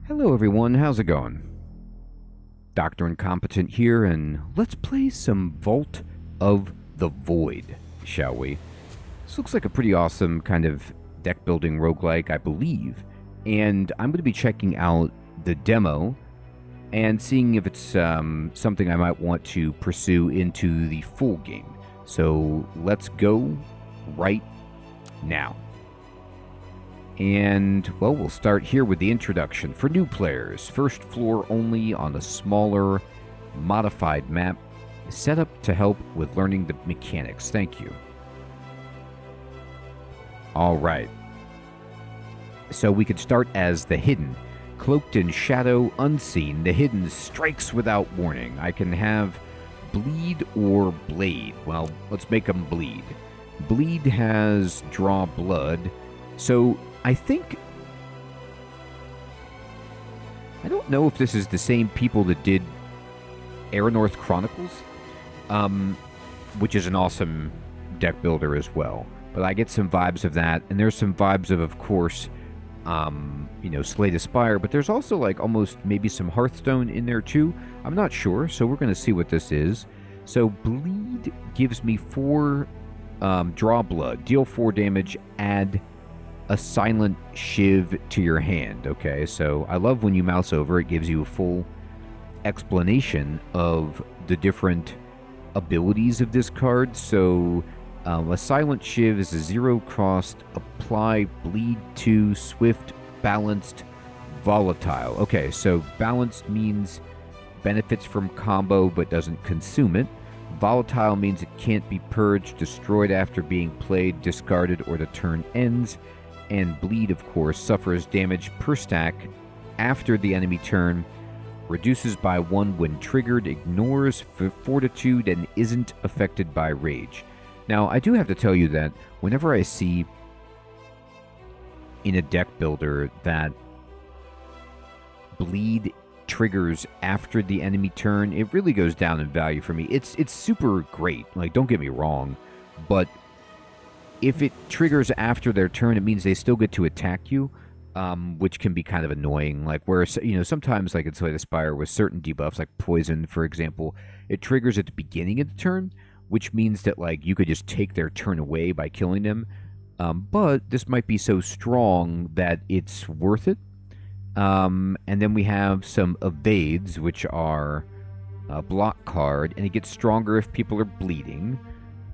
Hello everyone, how's it going? Dr. Incompetent here, and let's play some Vault of the Void, shall we? This looks like a pretty awesome kind of deck building roguelike, I believe, and I'm going to be checking out the demo and seeing if it's something I might want to pursue into the full game. So let's go right now. And, well, we'll start here with the introduction. For new players, first floor only on a smaller, modified map, set up to help with learning the mechanics. Thank you. Alright. So we could start as the Hidden. Cloaked in shadow, unseen, the Hidden strikes without warning. I can have Bleed or Blade. Well, let's make them Bleed. Bleed has Draw Blood. So I think, I don't know if this is the same people that did North Chronicles, which is an awesome deck builder as well. But I get some vibes of that, and there's some vibes of course, you know, Slay the Spire, but there's also like almost maybe some Hearthstone in there too. I'm not sure, so we're going to see what this is. So Bleed gives me 4 draw blood, deal 4 damage, add a silent shiv to your hand. Okay, so I love when you mouse over, it gives you a full explanation of the different abilities of this card. So a silent shiv is a 0 cost, apply bleed 2, swift, balanced, volatile. Okay, so balanced means benefits from combo but doesn't consume it. Volatile means it can't be purged, destroyed after being played, discarded, or the turn ends. And Bleed, of course, suffers damage per stack after the enemy turn, reduces by 1 when triggered, ignores fortitude, and isn't affected by rage. Now, I do have to tell you that whenever I see in a deck builder that Bleed triggers after the enemy turn, it really goes down in value for me. It's super great, like, don't get me wrong, but if it triggers after their turn, it means they still get to attack you, which can be kind of annoying. Like, where, you know, sometimes, like in Slay the Spire, with certain debuffs, like Poison, for example, it triggers at the beginning of the turn, which means that, like, you could just take their turn away by killing them. But this might be so strong that it's worth it. And then we have some Evades, which are a block card, and it gets stronger if people are bleeding.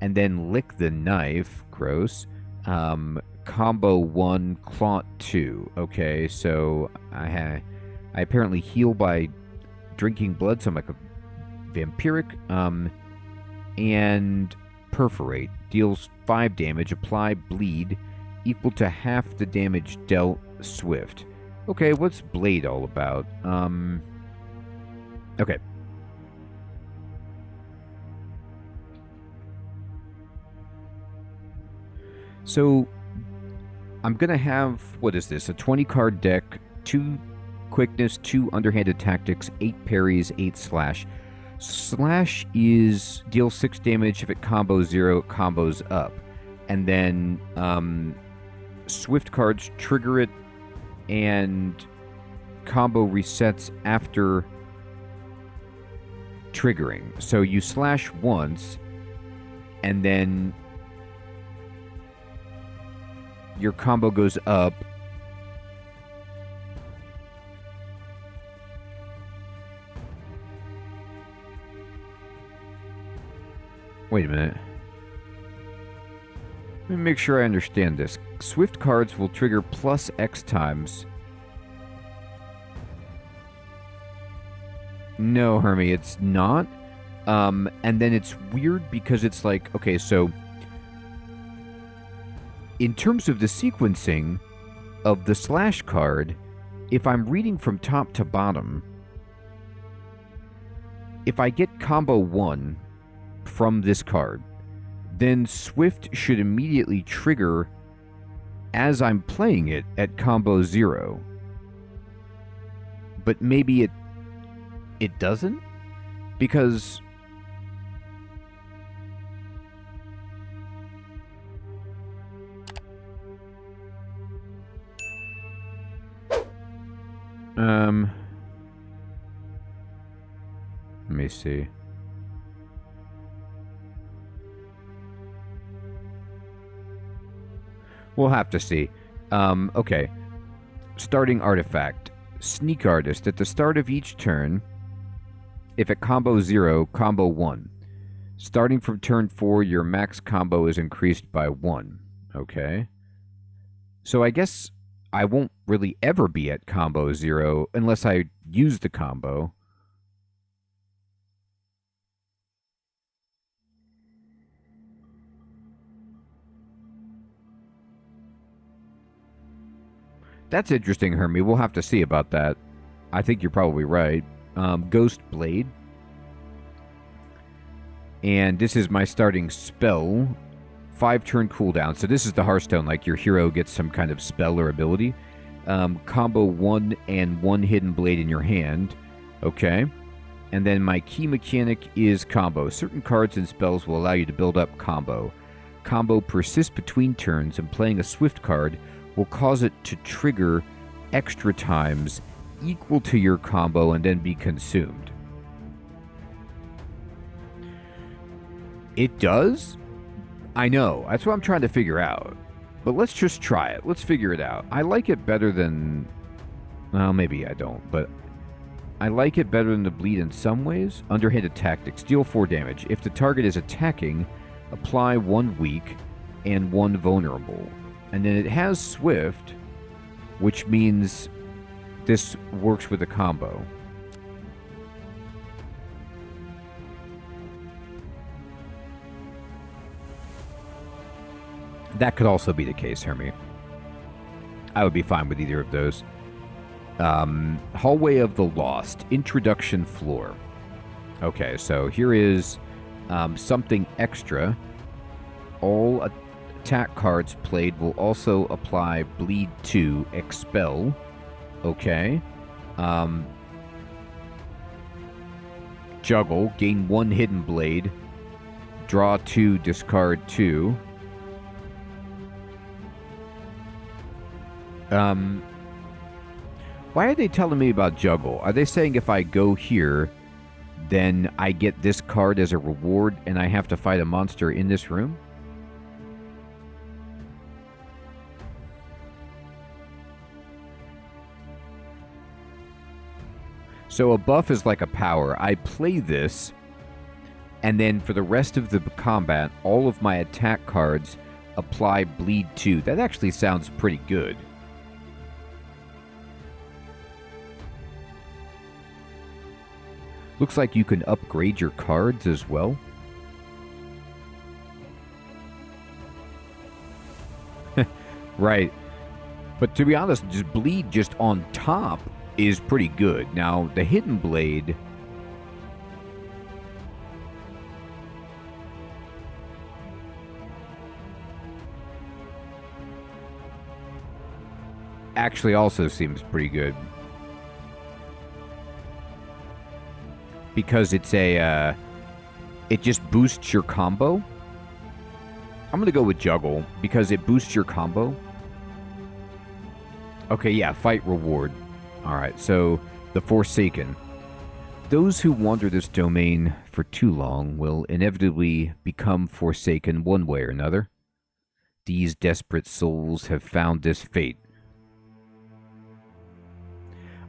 And then Lick the Knife, gross. Combo 1, Clot 2. Okay, so I apparently heal by drinking blood, so I'm like a vampiric. And Perforate. Deals 5 damage, apply bleed, equal to half the damage dealt, swift. Okay, what's Blade all about? Okay. So, I'm going to have, what is this, a 20-card deck, 2 quickness, 2 underhanded tactics, 8 parries, 8 slash. Slash is deal 6 damage. If it combos 0, it combos up. And then swift cards trigger it, and combo resets after triggering. So you slash once, and then your combo goes up. Wait a minute. Let me make sure I understand this. Swift cards will trigger plus X times. No, Hermie, it's not. And then it's weird because it's like, okay, so in terms of the sequencing of the slash card, if I'm reading from top to bottom, if I get combo 1 from this card, then Swift should immediately trigger as I'm playing it at combo 0. But maybe it doesn't? Because Let me see. We'll have to see. Okay. Starting artifact. Sneak Artist. At the start of each turn, if at combo 0, combo 1. Starting from turn 4, your max combo is increased by 1. Okay. So I guess I won't really ever be at combo 0 unless I use the combo. That's interesting, Hermie. We'll have to see about that. I think you're probably right. Ghost Blade. And this is my starting spell. 5-turn cooldown. So this is the Hearthstone, like your hero gets some kind of spell or ability. Combo 1 and 1 hidden blade in your hand. Okay. And then my key mechanic is combo. Certain cards and spells will allow you to build up combo. Combo persists between turns, and playing a swift card will cause it to trigger extra times equal to your combo and then be consumed. It does? I know. That's what I'm trying to figure out. But let's just try it. Let's figure it out. I like it better than... Well, maybe I don't, but... I like it better than the bleed in some ways. Underhanded Tactics. Deal 4 damage. If the target is attacking, apply 1 weak and 1 vulnerable. And then it has Swift, which means this works with a combo. That could also be the case, Hermie. I would be fine with either of those. Hallway of the Lost. Introduction floor. Okay, so here is something extra. All attack cards played will also apply Bleed 2, Expel. Okay. Juggle. Gain 1 hidden blade. Draw 2, discard 2. Why are they telling me about Juggle? Are they saying if I go here, then I get this card as a reward and I have to fight a monster in this room? So a buff is like a power. I play this, and then for the rest of the combat, all of my attack cards apply Bleed 2. That actually sounds pretty good. Looks like you can upgrade your cards as well. Right. But to be honest, just Bleed just on top is pretty good. Now, the Hidden Blade... actually also seems pretty good. Because it's a, it just boosts your combo. I'm going to go with Juggle, because it boosts your combo. Okay, yeah, fight reward. Alright, so, the Forsaken. Those who wander this domain for too long will inevitably become forsaken one way or another. These desperate souls have found this fate.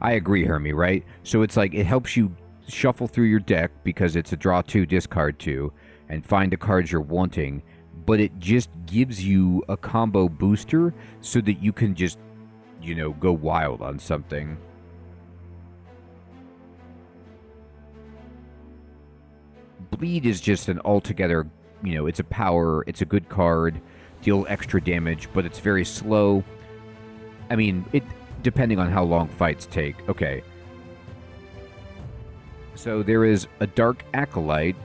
I agree, Hermie, right? So it's like, it helps you shuffle through your deck because it's a draw 2, discard 2, and find the cards you're wanting, but it just gives you a combo booster so that you can just, you know, go wild on something. Bleed is just an altogether, you know, it's a power, it's a good card, deal extra damage, but it's very slow. I mean, it depending on how long fights take. Okay. So there is a Dark Acolyte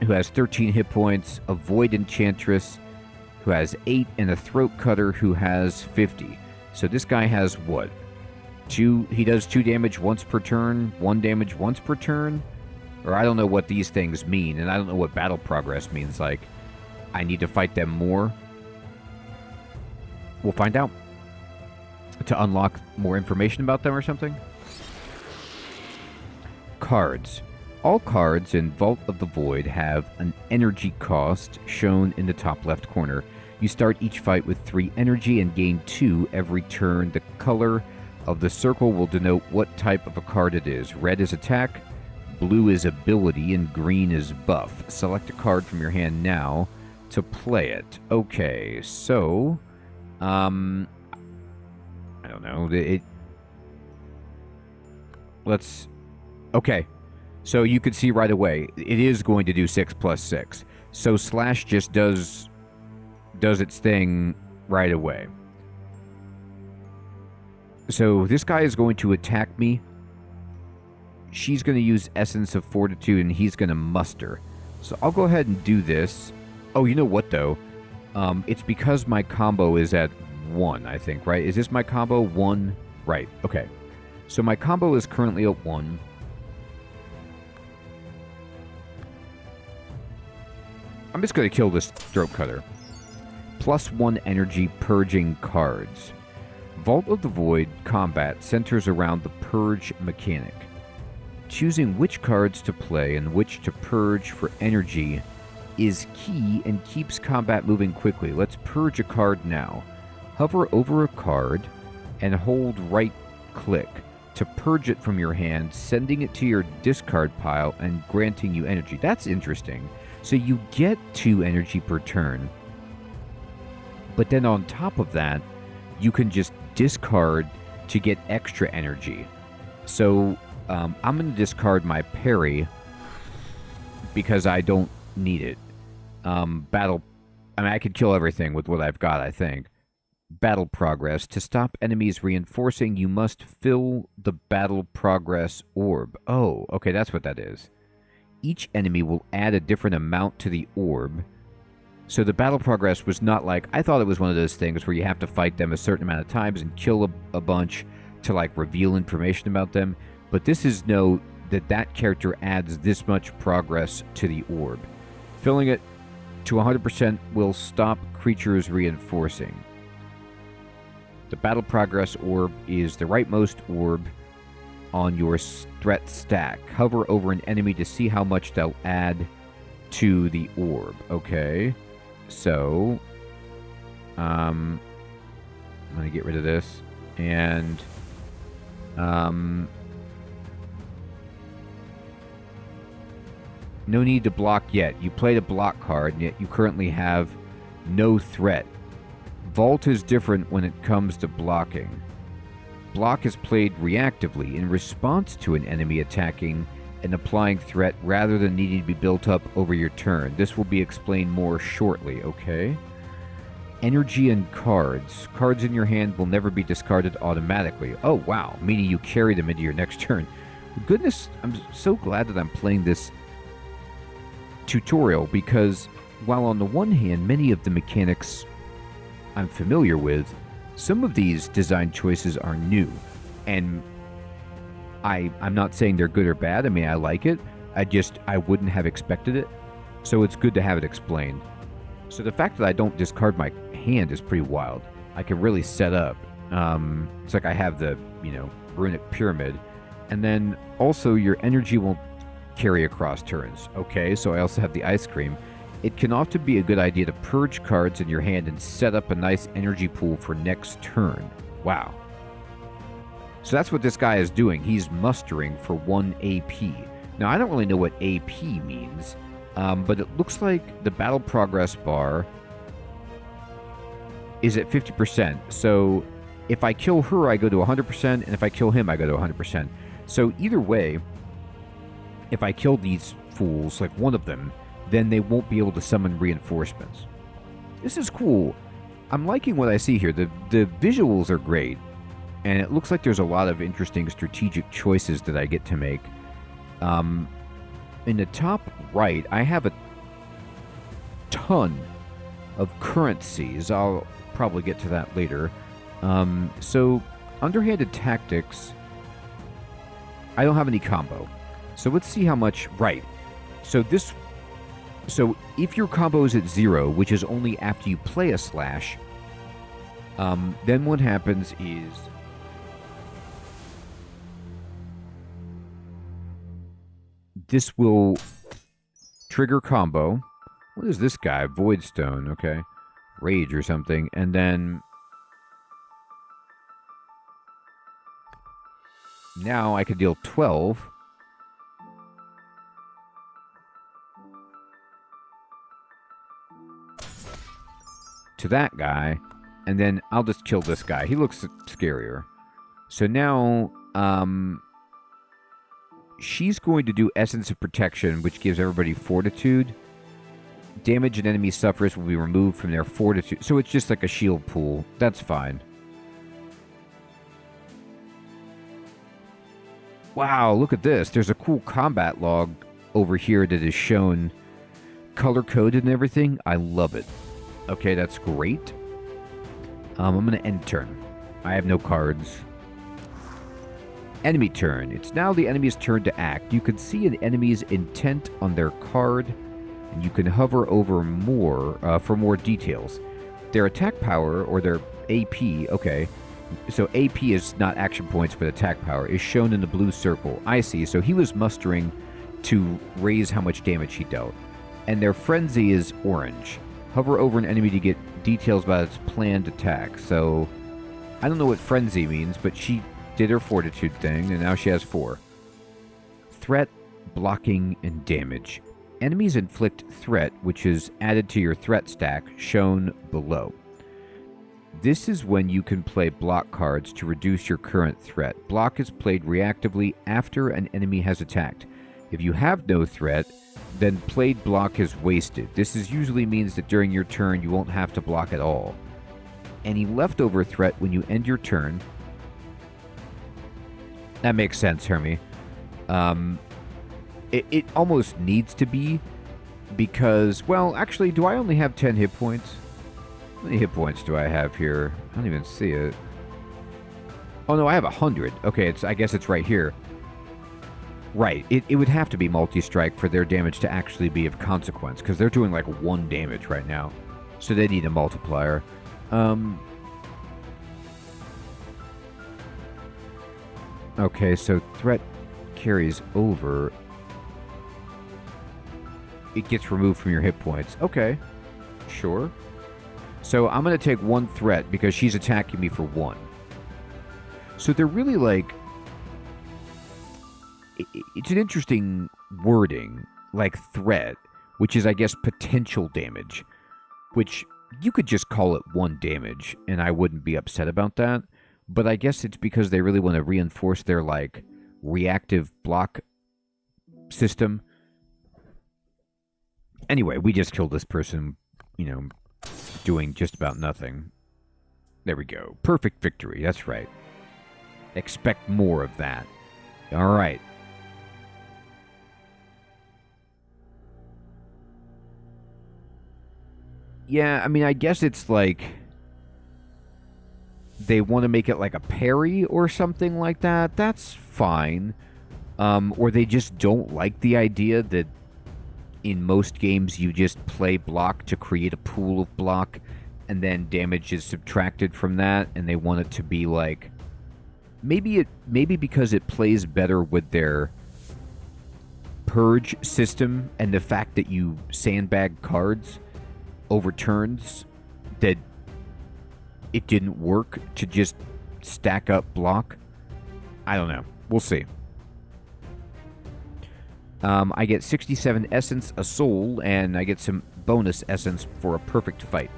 who has 13 hit points, a Void Enchantress who has 8, and a Throat Cutter who has 50. So this guy has what? He does 2 damage once per turn, 1 damage once per turn? Or I don't know what these things mean, and I don't know what battle progress means. Like, I need to fight them more? We'll find out. to unlock more information about them or something? Cards. All cards in Vault of the Void have an energy cost shown in the top left corner. You start each fight with 3 energy and gain 2 every turn. The color of the circle will denote what type of a card it is. Red is attack, blue is ability, and green is buff. Select a card from your hand now to play it. Okay, so... I don't know. Let's... Okay. So you can see right away, it is going to do 6 plus 6. So slash just does its thing right away. So this guy is going to attack me. She's going to use Essence of Fortitude, and he's going to muster. So I'll go ahead and do this. Oh, you know what, though? It's because my combo is at 1, I think, right? Is this my combo? 1? Right, okay. So my combo is currently at 1. I'm just going to kill this throat cutter. Plus 1 energy purging cards. Vault of the Void combat centers around the purge mechanic. Choosing which cards to play and which to purge for energy is key and keeps combat moving quickly. Let's purge a card now. Hover over a card and hold right-click to purge it from your hand, sending it to your discard pile and granting you energy. That's interesting. So you get 2 energy per turn, but then on top of that, you can just discard to get extra energy. So I'm going to discard my parry because I don't need it. I mean, I could kill everything with what I've got, I think. Battle progress. To stop enemies reinforcing, you must fill the battle progress orb. Oh, okay, that's what that is. Each enemy will add a different amount to the orb. So the battle progress was not like... I thought it was one of those things where you have to fight them a certain amount of times and kill a bunch to, like, reveal information about them. But this is that character adds this much progress to the orb. Filling it to 100% will stop creatures reinforcing. The battle progress orb is the rightmost orb on your threat stack. Hover over an enemy to see how much they'll add to the orb. Okay. So, I'm going to get rid of this. And, no need to block yet. You played a block card, and yet you currently have no threat. Vault is different when it comes to blocking. Block is played reactively in response to an enemy attacking and applying threat rather than needing to be built up over your turn. This will be explained more shortly, okay? Energy and cards. Cards in your hand will never be discarded automatically. Oh, wow. Meaning you carry them into your next turn. Goodness, I'm so glad that I'm playing this tutorial because while on the one hand, many of the mechanics I'm familiar with, some of these design choices are new, and I'm not saying they're good or bad. I mean, I like it. I wouldn't have expected it, so it's good to have it explained. So the fact that I don't discard my hand is pretty wild. I can really set up. It's like I have the, runic pyramid, and then also your energy won't carry across turns. Okay, so I also have the ice cream. It can often be a good idea to purge cards in your hand and set up a nice energy pool for next turn. Wow. So that's what this guy is doing. He's mustering for 1 AP. Now, I don't really know what AP means, but it looks like the battle progress bar is at 50%. So if I kill her, I go to 100%, and if I kill him, I go to 100%. So either way, if I kill these fools, like one of them, then they won't be able to summon reinforcements. This is cool. I'm liking what I see here. The visuals are great, and it looks like there's a lot of interesting strategic choices that I get to make. In the top right, I have a ton of currencies. I'll probably get to that later. So, underhanded tactics, I don't have any combo. So let's see how much... Right. So if your combo is at 0, which is only after you play a slash, Then what happens is this will trigger combo. What is this guy? Voidstone, okay. Rage or something. And then now I could deal 12. To that guy. And then I'll just kill this guy. He looks scarier. So now, she's going to do Essence of Protection, which gives everybody Fortitude. Damage an enemy suffers will be removed from their Fortitude. So it's just like a shield pool. That's fine. Wow, look at this. There's a cool combat log over here that is shown color-coded and everything. I love it. Okay, that's great. I'm going to end turn. I have no cards. Enemy turn. It's now the enemy's turn to act. You can see an enemy's intent on their card, and you can hover over more for more details. Their attack power, or their AP, okay. So AP is not action points, but attack power, is shown in the blue circle. I see. So he was mustering to raise how much damage he dealt. And their frenzy is orange. Hover over an enemy to get details about its planned attack. So, I don't know what frenzy means, but she did her fortitude thing, and now she has 4. Threat, blocking, and damage. Enemies inflict threat, which is added to your threat stack, shown below. This is when you can play block cards to reduce your current threat. Block is played reactively after an enemy has attacked. If you have no threat, then played block is wasted. This usually means that during your turn you won't have to block at all. Any leftover threat when you end your turn... That makes sense, Hermie. It almost needs to be, because... Well, actually, do I only have 10 hit points? How many hit points do I have here? I don't even see it. Oh, no, I have 100. Okay, I guess it's right here. Right, it would have to be multi-strike for their damage to actually be of consequence, because they're doing like 1 damage right now. So they need a multiplier. Okay, so threat carries over. It gets removed from your hit points. Okay, sure. So I'm going to take 1 threat because she's attacking me for 1. So they're really like... It's an interesting wording, like threat, which is, I guess, potential damage, which you could just call it 1 damage, and I wouldn't be upset about that. But I guess it's because they really want to reinforce their, like, reactive block system. Anyway, we just killed this person, you know, doing just about nothing. There we go. Perfect victory. That's right. Expect more of that. All right. Yeah, I mean, I guess it's like they want to make it like a parry or something like that. That's fine. Or they just don't like the idea that in most games you just play block to create a pool of block and then damage is subtracted from that, and they want it to be like... Maybe because it plays better with their purge system and the fact that you sandbag cards overturns that it didn't work to just stack up block. I don't know. We'll see. I get 67 essence, a soul, and I get some bonus essence for a perfect fight.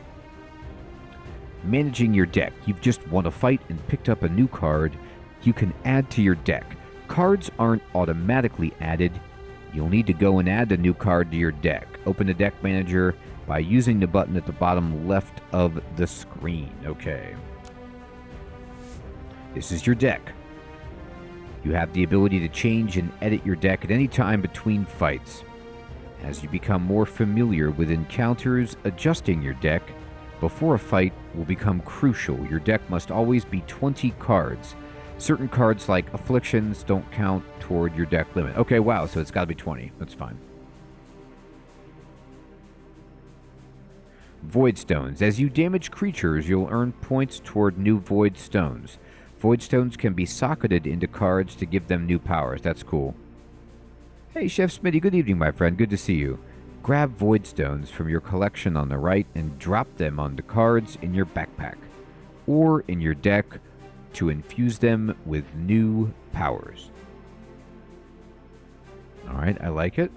Managing your deck. You've just won a fight and picked up a new card you can add to your deck. Cards aren't automatically added. You'll need to go and add a new card to your deck. Open the deck manager by using the button at the bottom left of the screen. Okay. This is your deck. You have the ability to change and edit your deck at any time between fights. As you become more familiar with encounters, adjusting your deck before a fight will become crucial. Your deck must always be 20 cards. Certain cards like afflictions don't count toward your deck limit. Okay, wow, so it's got to be 20. That's fine. Void Stones. As you damage creatures, you'll earn points toward new Void Stones. Void Stones can be socketed into cards to give them new powers. That's cool. Hey, Chef Smitty, good evening, my friend. Good to see you. Grab Void Stones from your collection on the right and drop them onto cards in your backpack or in your deck to infuse them with new powers. Alright, I like it.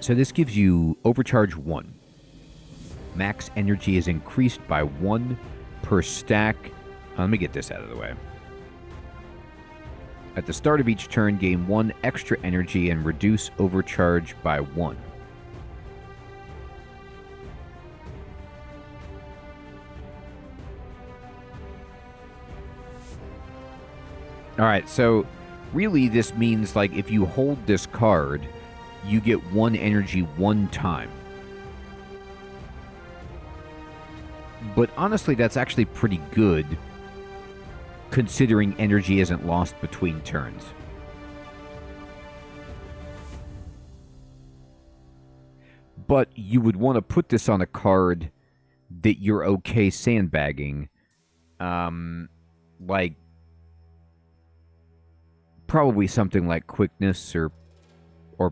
So this gives you Overcharge 1. Max energy is increased by 1 per stack. Let me get this out of the way. At the start of each turn, gain 1 extra energy and reduce overcharge by 1. Alright, so really this means like if you hold this card, you get 1 energy 1 time. But honestly, that's actually pretty good, considering energy isn't lost between turns. But you would want to put this on a card that you're okay sandbagging. Like, probably something like quickness or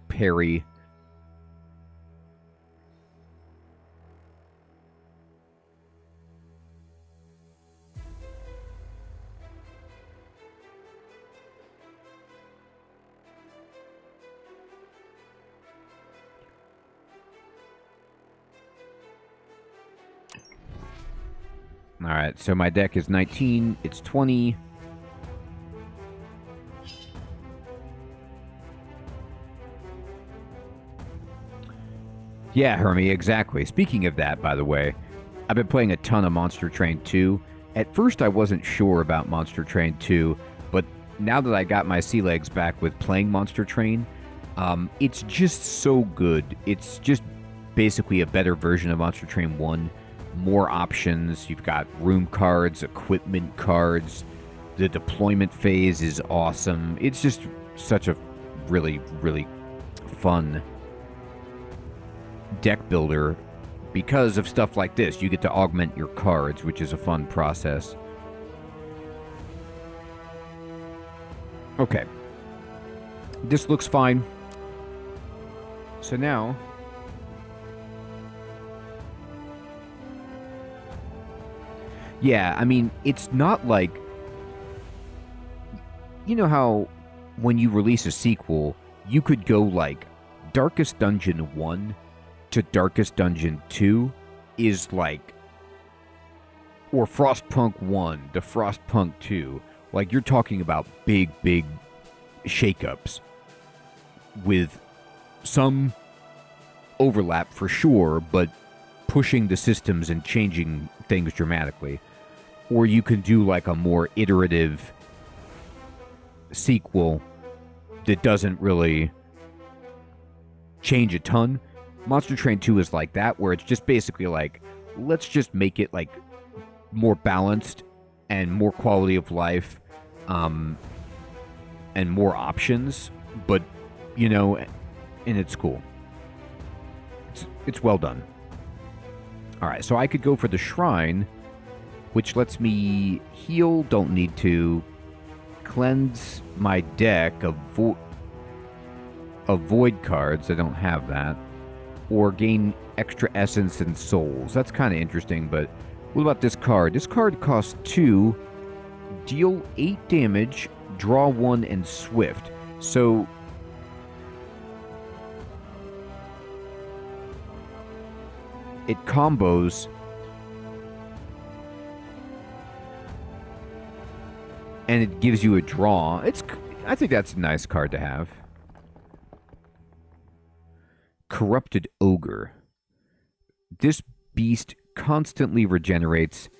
parry. Alright, so my deck is 19, it's 20. Yeah, Hermie, exactly. Speaking of that, by the way, I've been playing a ton of Monster Train 2. At first, I wasn't sure about Monster Train 2, but now that I got my sea legs back with playing Monster Train, it's just so good. It's just basically a better version of Monster Train 1. More options. You've got room cards, equipment cards. The deployment phase is awesome. It's just such a really, really fun deck builder because of stuff like this. You get to augment your cards, which is a fun process. Okay. This looks fine. So now, yeah, I mean, it's not like, you know how when you release a sequel, you could go like Darkest Dungeon 1 to Darkest Dungeon 2 is like, or Frostpunk 1 to Frostpunk 2. Like, you're talking about big, big shakeups with some overlap for sure, but pushing the systems and changing things dramatically. Or you can do like a more iterative sequel that doesn't really change a ton. Monster Train 2 is like that, where it's just basically like, let's just make it like more balanced and more quality of life, and more options, but, you know, and it's cool. It's well done. Alright, so I could go for the Shrine, which lets me heal, don't need to, cleanse my deck of void cards, I don't have that, or gain extra essence and souls. That's kind of interesting, but what about this card? This card costs 2, deal 8 damage, draw 1, and swift. So it combos and it gives you a draw. I think that's a nice card to have. Corrupted Ogre. This beast constantly regenerates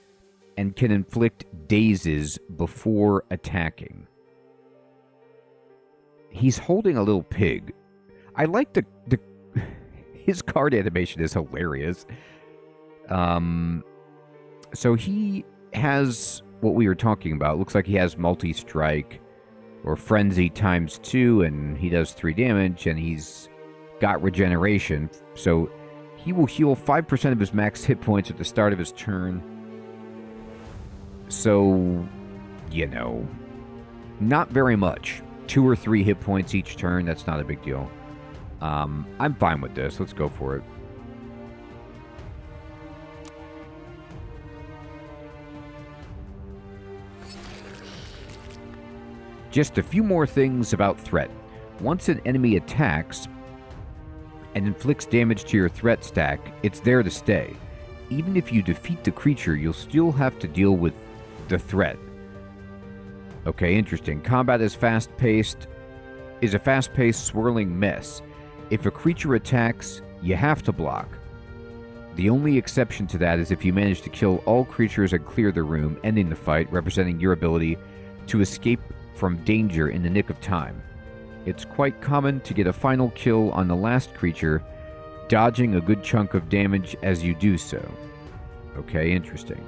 and can inflict dazes before attacking. He's holding a little pig. I like the his card animation is hilarious. So he has what we were talking about. Looks like he has multi-strike. or frenzy times 2, and he does 3 damage, and he's got regeneration, so he will heal 5% of his max hit points at the start of his turn. So, you know, not very much. 2 or 3 hit points each turn, that's not a big deal. I'm fine with this. Let's go for it. Just a few more things about threat. Once an enemy attacks and inflicts damage to your threat stack, it's there to stay. Even if you defeat the creature, you'll still have to deal with the threat. Okay, interesting. Combat is fast-paced, is a fast-paced, swirling mess. If a creature attacks, you have to block. The only exception to that is if you manage to kill all creatures and clear the room, ending the fight, representing your ability to escape from danger in the nick of time. It's quite common to get a final kill on the last creature, dodging a good chunk of damage as you do so. Okay, interesting.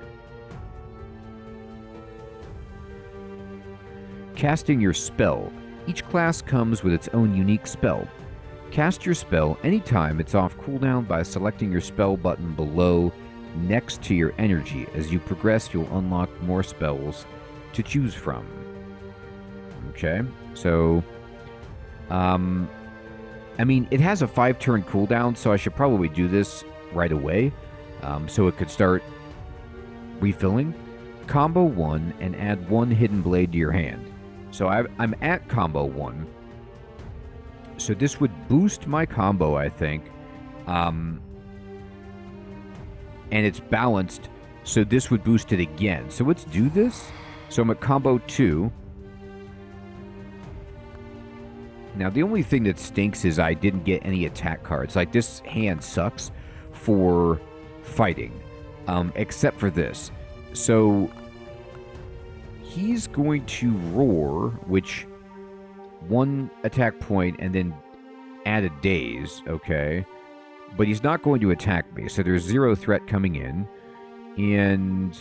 Casting your spell. Each class comes with its own unique spell. Cast your spell anytime it's off cooldown by selecting your spell button below next to your energy. As you progress, you'll unlock more spells to choose from. Okay, so I mean, it has a 5-turn cooldown, so I should probably do this right away, so it could start refilling. Combo 1 and add 1 hidden blade to your hand. So I'm at combo 1. So this would boost my combo, I think. And it's balanced, so this would boost it again. So let's do this. So I'm at combo 2. Now, the only thing that stinks is I didn't get any attack cards. Like, this hand sucks for fighting, except for this. So he's going to roar, which 1 attack point and then add a daze, okay? But he's not going to attack me, so there's 0 threat coming in. And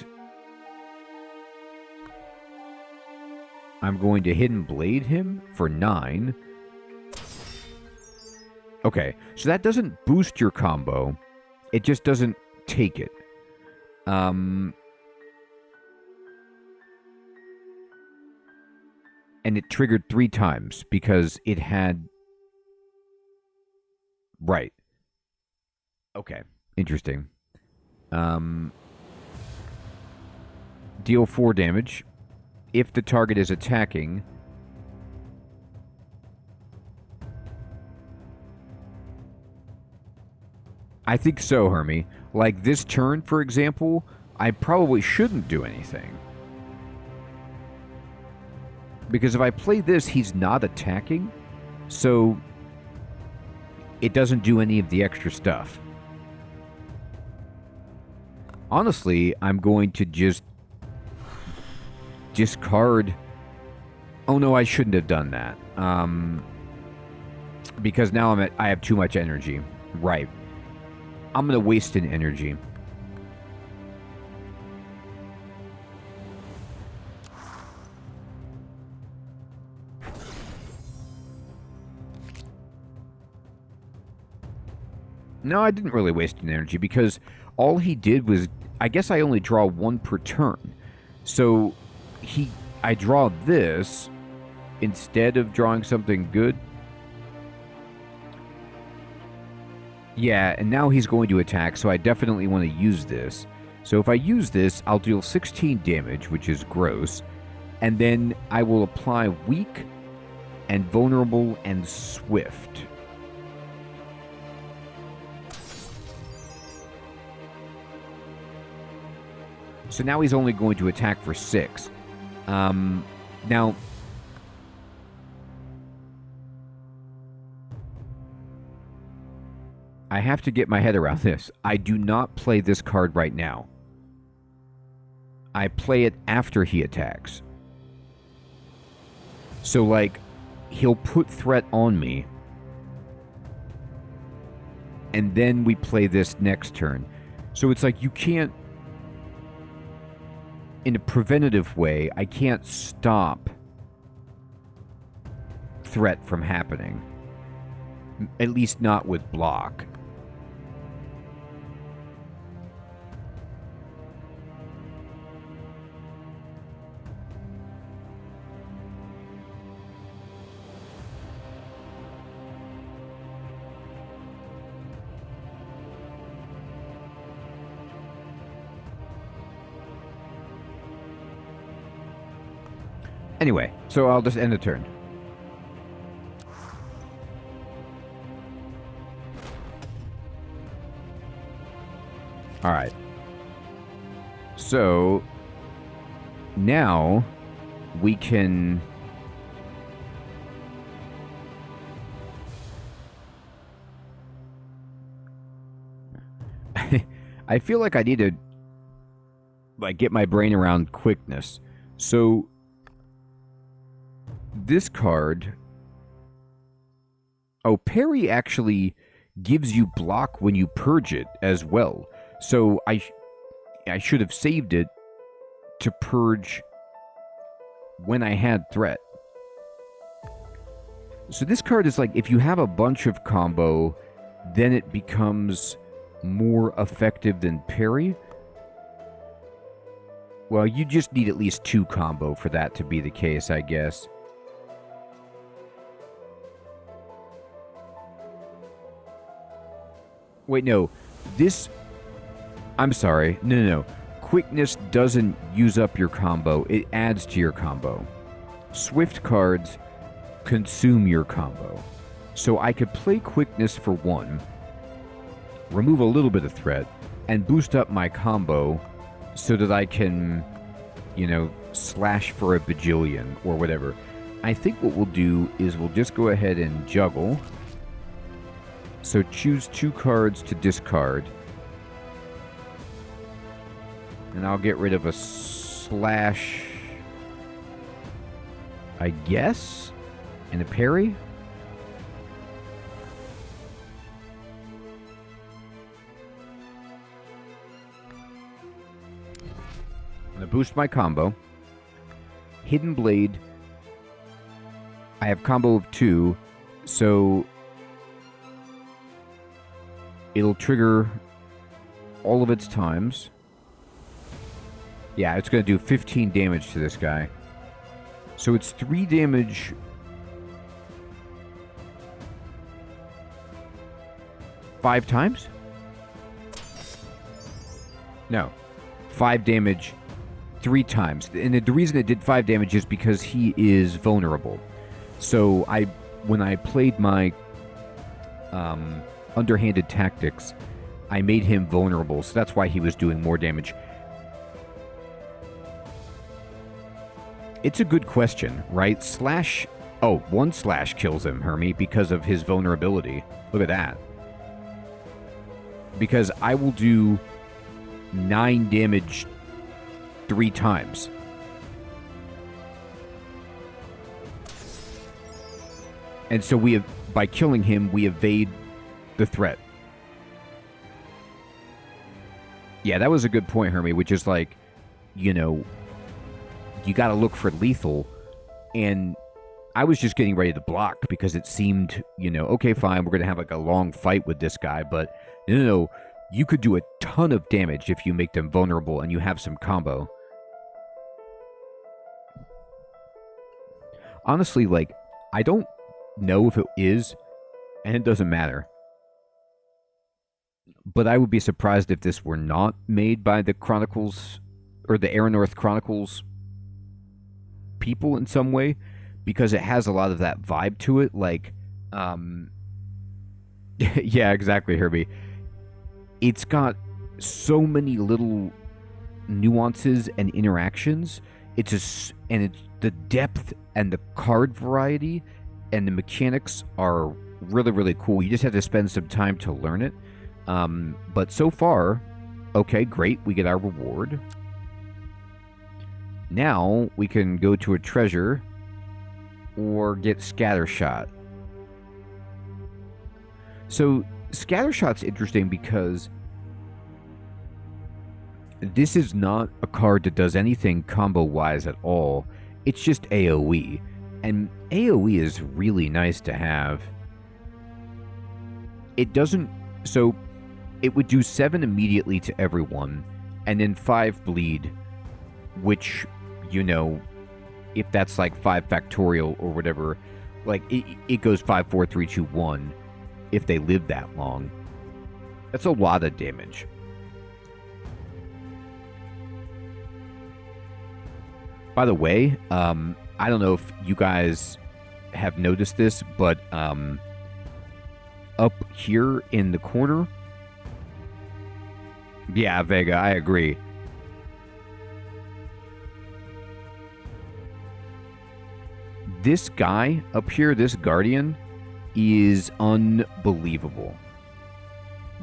I'm going to Hidden Blade him for 9. Okay, so that doesn't boost your combo. It just doesn't take it. And it triggered 3 times because it had... Right. Okay, interesting. Deal 4 damage. If the target is attacking... I think so, Hermie. Like this turn, for example, I probably shouldn't do anything. Because if I play this, he's not attacking. So it doesn't do any of the extra stuff. Honestly, I'm going to just discard... Oh no, I shouldn't have done that. Because now I have too much energy. Right. I'm going to waste an energy. No, I didn't really waste an energy because all he did was... I guess I only draw 1 per turn. So I draw this instead of drawing something good. Yeah, and now he's going to attack, so I definitely want to use this. So if I use this, I'll deal 16 damage, which is gross. And then I will apply weak and vulnerable and swift. So now he's only going to attack for 6. Now... I have to get my head around this. I do not play this card right now. I play it after he attacks. So, like, he'll put threat on me. And then we play this next turn. So it's like you can't... In a preventative way, I can't stop threat from happening. At least not with block. Anyway, so I'll just end the turn. Alright. So, now we can... I feel like I need to get my brain around quickness. So... this card... oh, parry actually gives you block when you purge it as well. So I should have saved it to purge when I had threat. So this card is like, if you have a bunch of combo, then it becomes more effective than parry. Well, you just need at least 2 combo for that to be the case, I guess. Wait, no. This... I'm sorry. No. Quickness doesn't use up your combo. It adds to your combo. Swift cards consume your combo. So I could play quickness for 1, remove a little bit of threat, and boost up my combo so that I can, slash for a bajillion or whatever. I think what we'll do is we'll just go ahead and juggle. So choose 2 cards to discard. And I'll get rid of a slash, I guess, and a parry. I'm going to boost my combo. Hidden Blade. I have combo of 2, so it'll trigger all of its times. Yeah, it's going to do 15 damage to this guy. So it's 3 damage. Five times? No. 5 damage 3 times. And the reason it did 5 damage is because he is vulnerable. So when I played my underhanded tactics, I made him vulnerable. So that's why he was doing more damage. It's a good question, right? Slash... oh, 1 slash kills him, Hermie, because of his vulnerability. Look at that. Because I will do 9 damage 3 times. And so by killing him, we evade the threat. Yeah, that was a good point, Hermie, which is like, you got to look for lethal, and I was just getting ready to block because it seemed, okay, fine, we're going to have a long fight with this guy, but no, you could do a ton of damage if you make them vulnerable and you have some combo. Honestly, I don't know if it is, and it doesn't matter. But I would be surprised if this were not made by the Chronicles, or the Aranorth Chronicles people in some way, because it has a lot of that vibe to it, yeah, exactly, Herbie. It's got so many little nuances and interactions. It's the depth and the card variety and the mechanics are really, really cool. You just have to spend some time to learn it. But so far, okay, great. We get our reward. Now we can go to a treasure or get Scattershot. So Scattershot's interesting because this is not a card that does anything combo-wise at all. It's just AoE. And AoE is really nice to have. It doesn't... So, it would do 7 immediately to everyone, and then 5 bleed, which, you know, if that's like 5 factorial or whatever, like, it goes 5, 4, 3, 2, 1 if they live that long. That's a lot of damage. By the way, I don't know if you guys have noticed this, but up here in the corner... Yeah, Vega, I agree. This guy up here, this Guardian, is unbelievable.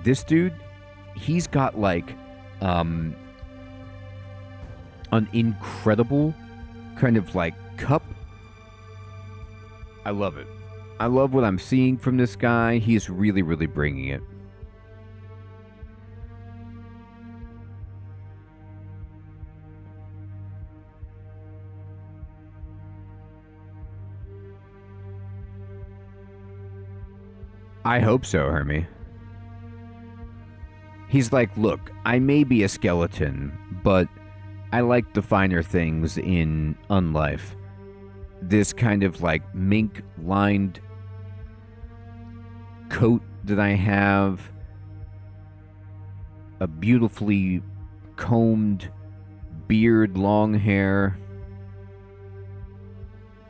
This dude, he's got like an incredible kind of like cup. I love it. I love what I'm seeing from this guy. He's really, really bringing it. I hope so, Hermie. He's like, look, I may be a skeleton, but I like the finer things in Unlife. This kind of like mink-lined coat that I have, a beautifully combed beard, long hair,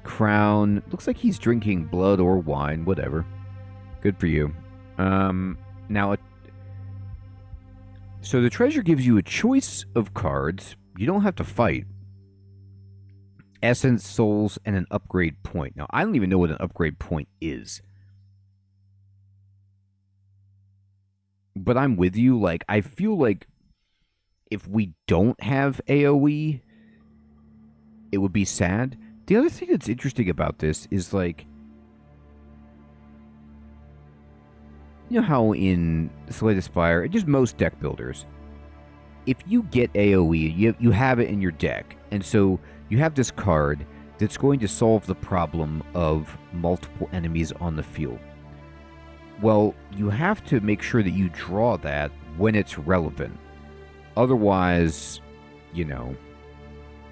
crown. Looks like he's drinking blood or wine, whatever. Good for you. Now, so the treasure gives you a choice of cards. You don't have to fight. Essence, souls, and an upgrade point. Now, I don't even know what an upgrade point is. But I'm with you. Like, I feel like if we don't have AoE, it would be sad. The other thing that's interesting about this is, like, you know how in Slay the Spire, just most deck builders, if you get AoE, you have it in your deck. And so you have this card that's going to solve the problem of multiple enemies on the field. Well, you have to make sure that you draw that when it's relevant. Otherwise, you know,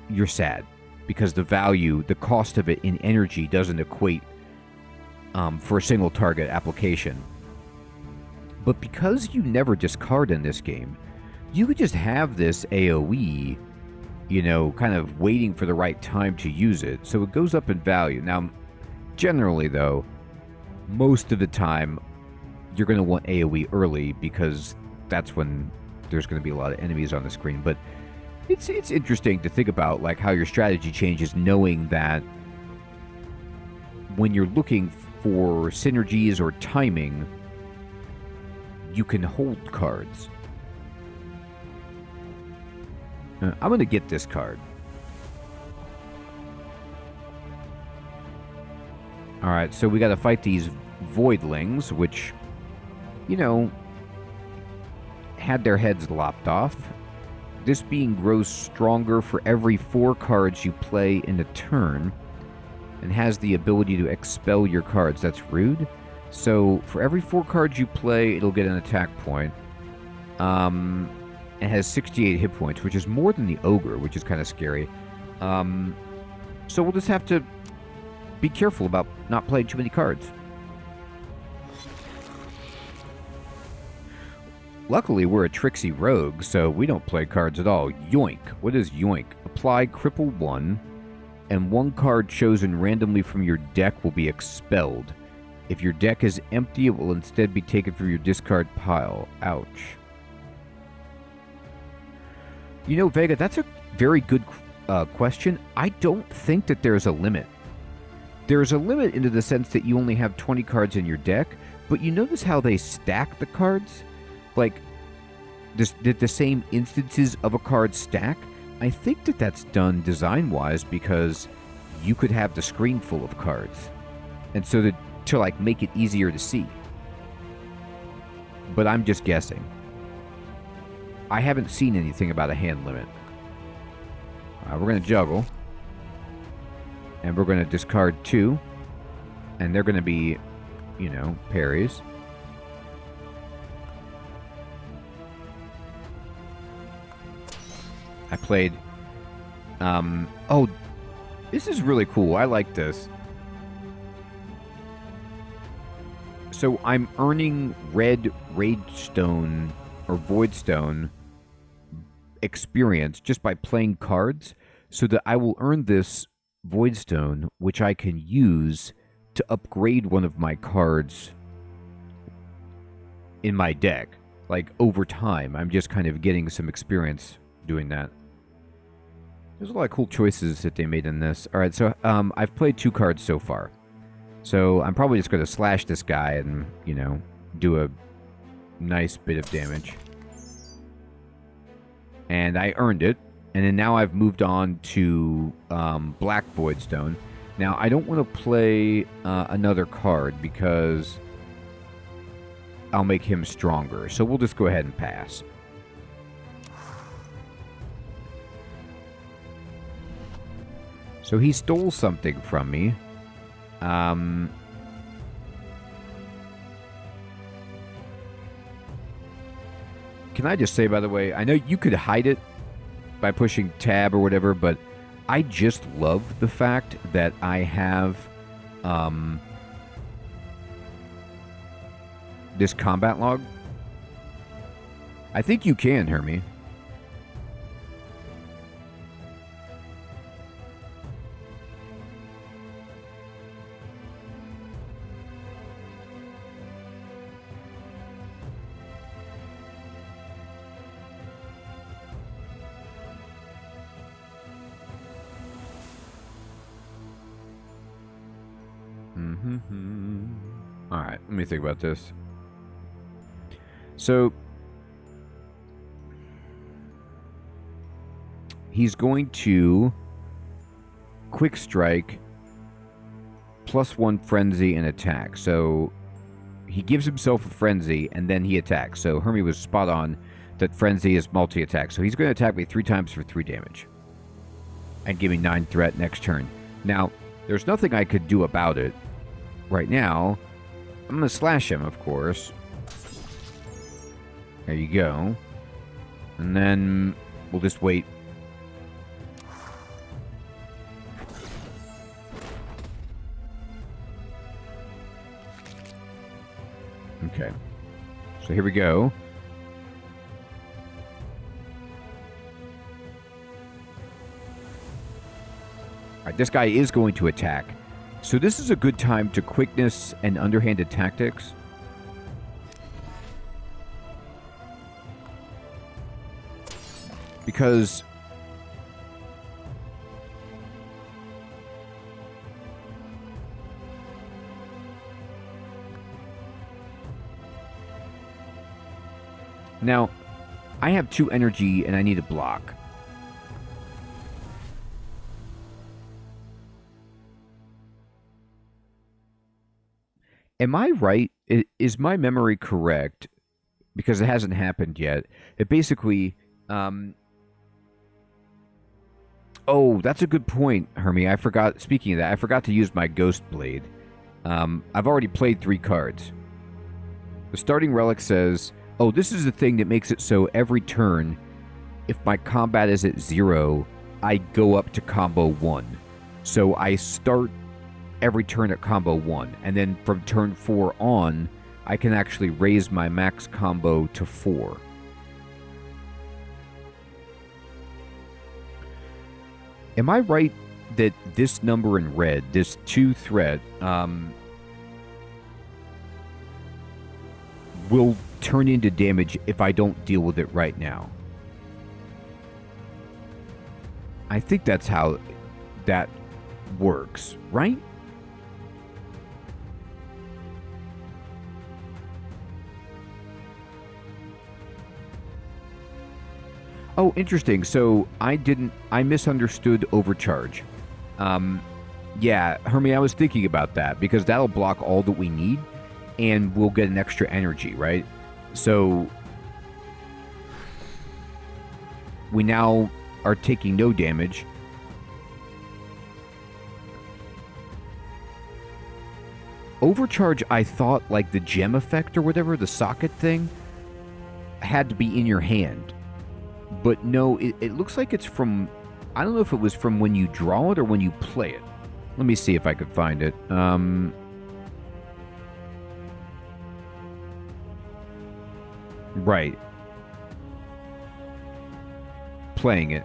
you're sad. Because the value, the cost of it in energy doesn't equate for a single target application. But because you never discard in this game, you could just have this AoE, you know, kind of waiting for the right time to use it. So it goes up in value. Now, generally, though, most of the time, you're going to want AoE early because that's when there's going to be a lot of enemies on the screen. But it's interesting to think about, like, how your strategy changes, knowing that when you're looking for synergies or timing, you can hold cards. I'm going to get this card. Alright, so we got to fight these voidlings, which, you know, had their heads lopped off. This being grows stronger for every 4 cards you play in a turn, and has the ability to expel your cards. That's rude. So, for every 4 cards you play, it'll get an attack point. It has 68 hit points, which is more than the Ogre, which is kind of scary. So we'll just have to be careful about not playing too many cards. Luckily, we're a tricksy rogue, so we don't play cards at all. Yoink. What is Yoink? Apply Cripple 1, and 1 card chosen randomly from your deck will be expelled. If your deck is empty, it will instead be taken from your discard pile. Ouch. You know, Vega, that's a very good question. I don't think that there's a limit. There's a limit into the sense that you only have 20 cards in your deck, but you notice how they stack the cards? Like, the same instances of a card stack? I think that that's done design-wise because you could have the screen full of cards. And so to like make it easier to see. But I'm just guessing. I haven't seen anything about a hand limit. We're going to juggle. And we're going to discard 2. And they're going to be, you know, parries. I played... oh, this is really cool. I like this. So I'm earning red Ragestone or Voidstone experience just by playing cards, so that I will earn this Voidstone, which I can use to upgrade one of my cards in my deck. Like, over time, I'm just kind of getting some experience doing that. There's a lot of cool choices that they made in this. Alright, so I've played 2 cards so far. So I'm probably just going to slash this guy and, you know, do a nice bit of damage. And I earned it. And then now I've moved on to Black Voidstone. Now, I don't want to play another card because I'll make him stronger. So we'll just go ahead and pass. So he stole something from me. Can I just say, by the way, I know you could hide it by pushing tab or whatever, but I just love the fact that I have this combat log. I think you can, Hermie. Alright, let me think about this. So, he's going to quick strike +1 frenzy and attack. So, he gives himself a frenzy and then he attacks. So, Hermie was spot on that frenzy is multi-attack. So, he's going to attack me 3 times for 3 damage. And give me 9 threat next turn. Now, there's nothing I could do about it right now. I'm going to slash him, of course. There you go. And then we'll just wait. Okay. So here we go. Alright, this guy is going to attack. So this is a good time to quickness and underhanded tactics. Because now I have 2 energy and I need a block. Am I right? Is my memory correct? Because it hasn't happened yet. It basically... oh, that's a good point, Hermie. I forgot... Speaking of that, I forgot to use my Ghost Blade. I've already played 3 cards. The starting relic says... Oh, this is the thing that makes it so every turn, if my combat is at 0, I go up to combo 1. So I start every turn at combo 1, and then from turn 4 on, I can actually raise my max combo to 4. Am I right that this number in red, this 2 threat, will turn into damage if I don't deal with it right now? I think that's how that works, right? Oh, interesting. So I misunderstood overcharge. Yeah, Hermie, I was thinking about that because that'll block all that we need and we'll get an extra energy, right? So we now are taking no damage. Overcharge, I thought, like the gem effect or whatever, the socket thing, had to be in your hand. But no, it looks like it's from... I don't know if it was from when you draw it or when you play it. Let me see if I could find it. Right. Playing it.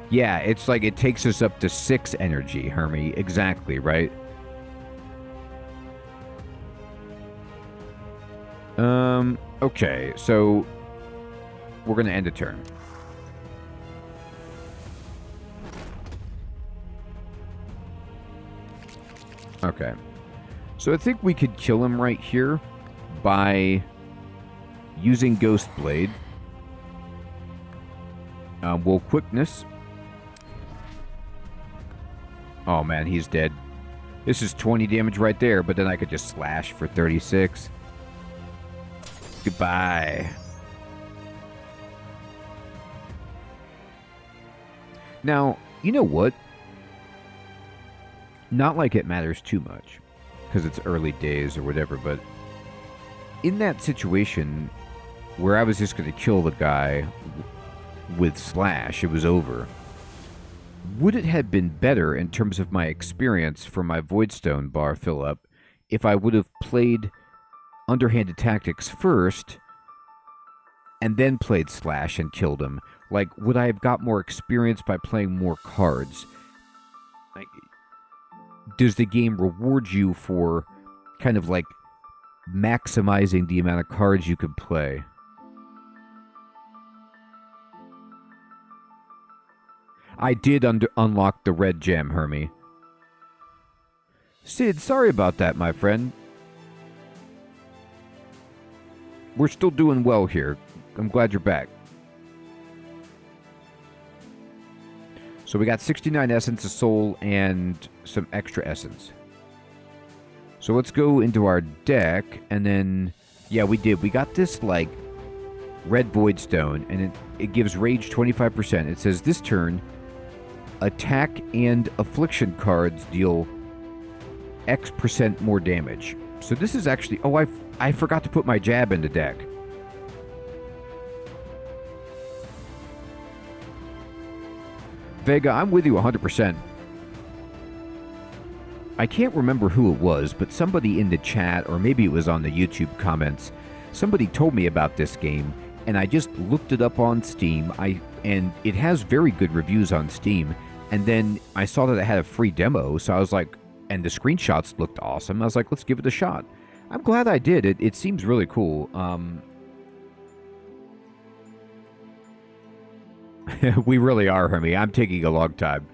Yeah, it's like it takes us up to 6 energy, Hermie. Exactly, right? Okay, so we're gonna end a turn. Okay. So I think we could kill him right here by using Ghost Blade. We'll quickness. Oh man, he's dead. This is 20 damage right there, but then I could just slash for 36. Goodbye. Now, you know what? Not like it matters too much, because it's early days or whatever, but in that situation where I was just going to kill the guy with slash, it was over. Would it have been better in terms of my experience for my Voidstone bar fill up if I would have played underhanded tactics first and then played slash and killed him? Like, would I have got more experience by playing more cards? Like, does the game reward you for kind of like maximizing the amount of cards you could play? I did unlock the red gem, Hermie. Sid, sorry about that, my friend. We're still doing well here. I'm glad you're back. So we got 69 Essence of Soul and some extra Essence. So let's go into our deck, and then... Yeah, we did. We got this, like, red Voidstone, and it gives Rage 25%. It says, this turn, attack and affliction cards deal X% more damage. So this is actually... Oh, I forgot to put my jab in the deck. Vega, I'm with you 100%. I can't remember who it was, but somebody in the chat, or maybe it was on the YouTube comments, somebody told me about this game, and I just looked it up on Steam. And it has very good reviews on Steam. And then I saw that it had a free demo, so I was like, and the screenshots looked awesome. I was like, let's give it a shot. I'm glad I did. It seems really cool. We really are, Hermie. I'm taking a long time.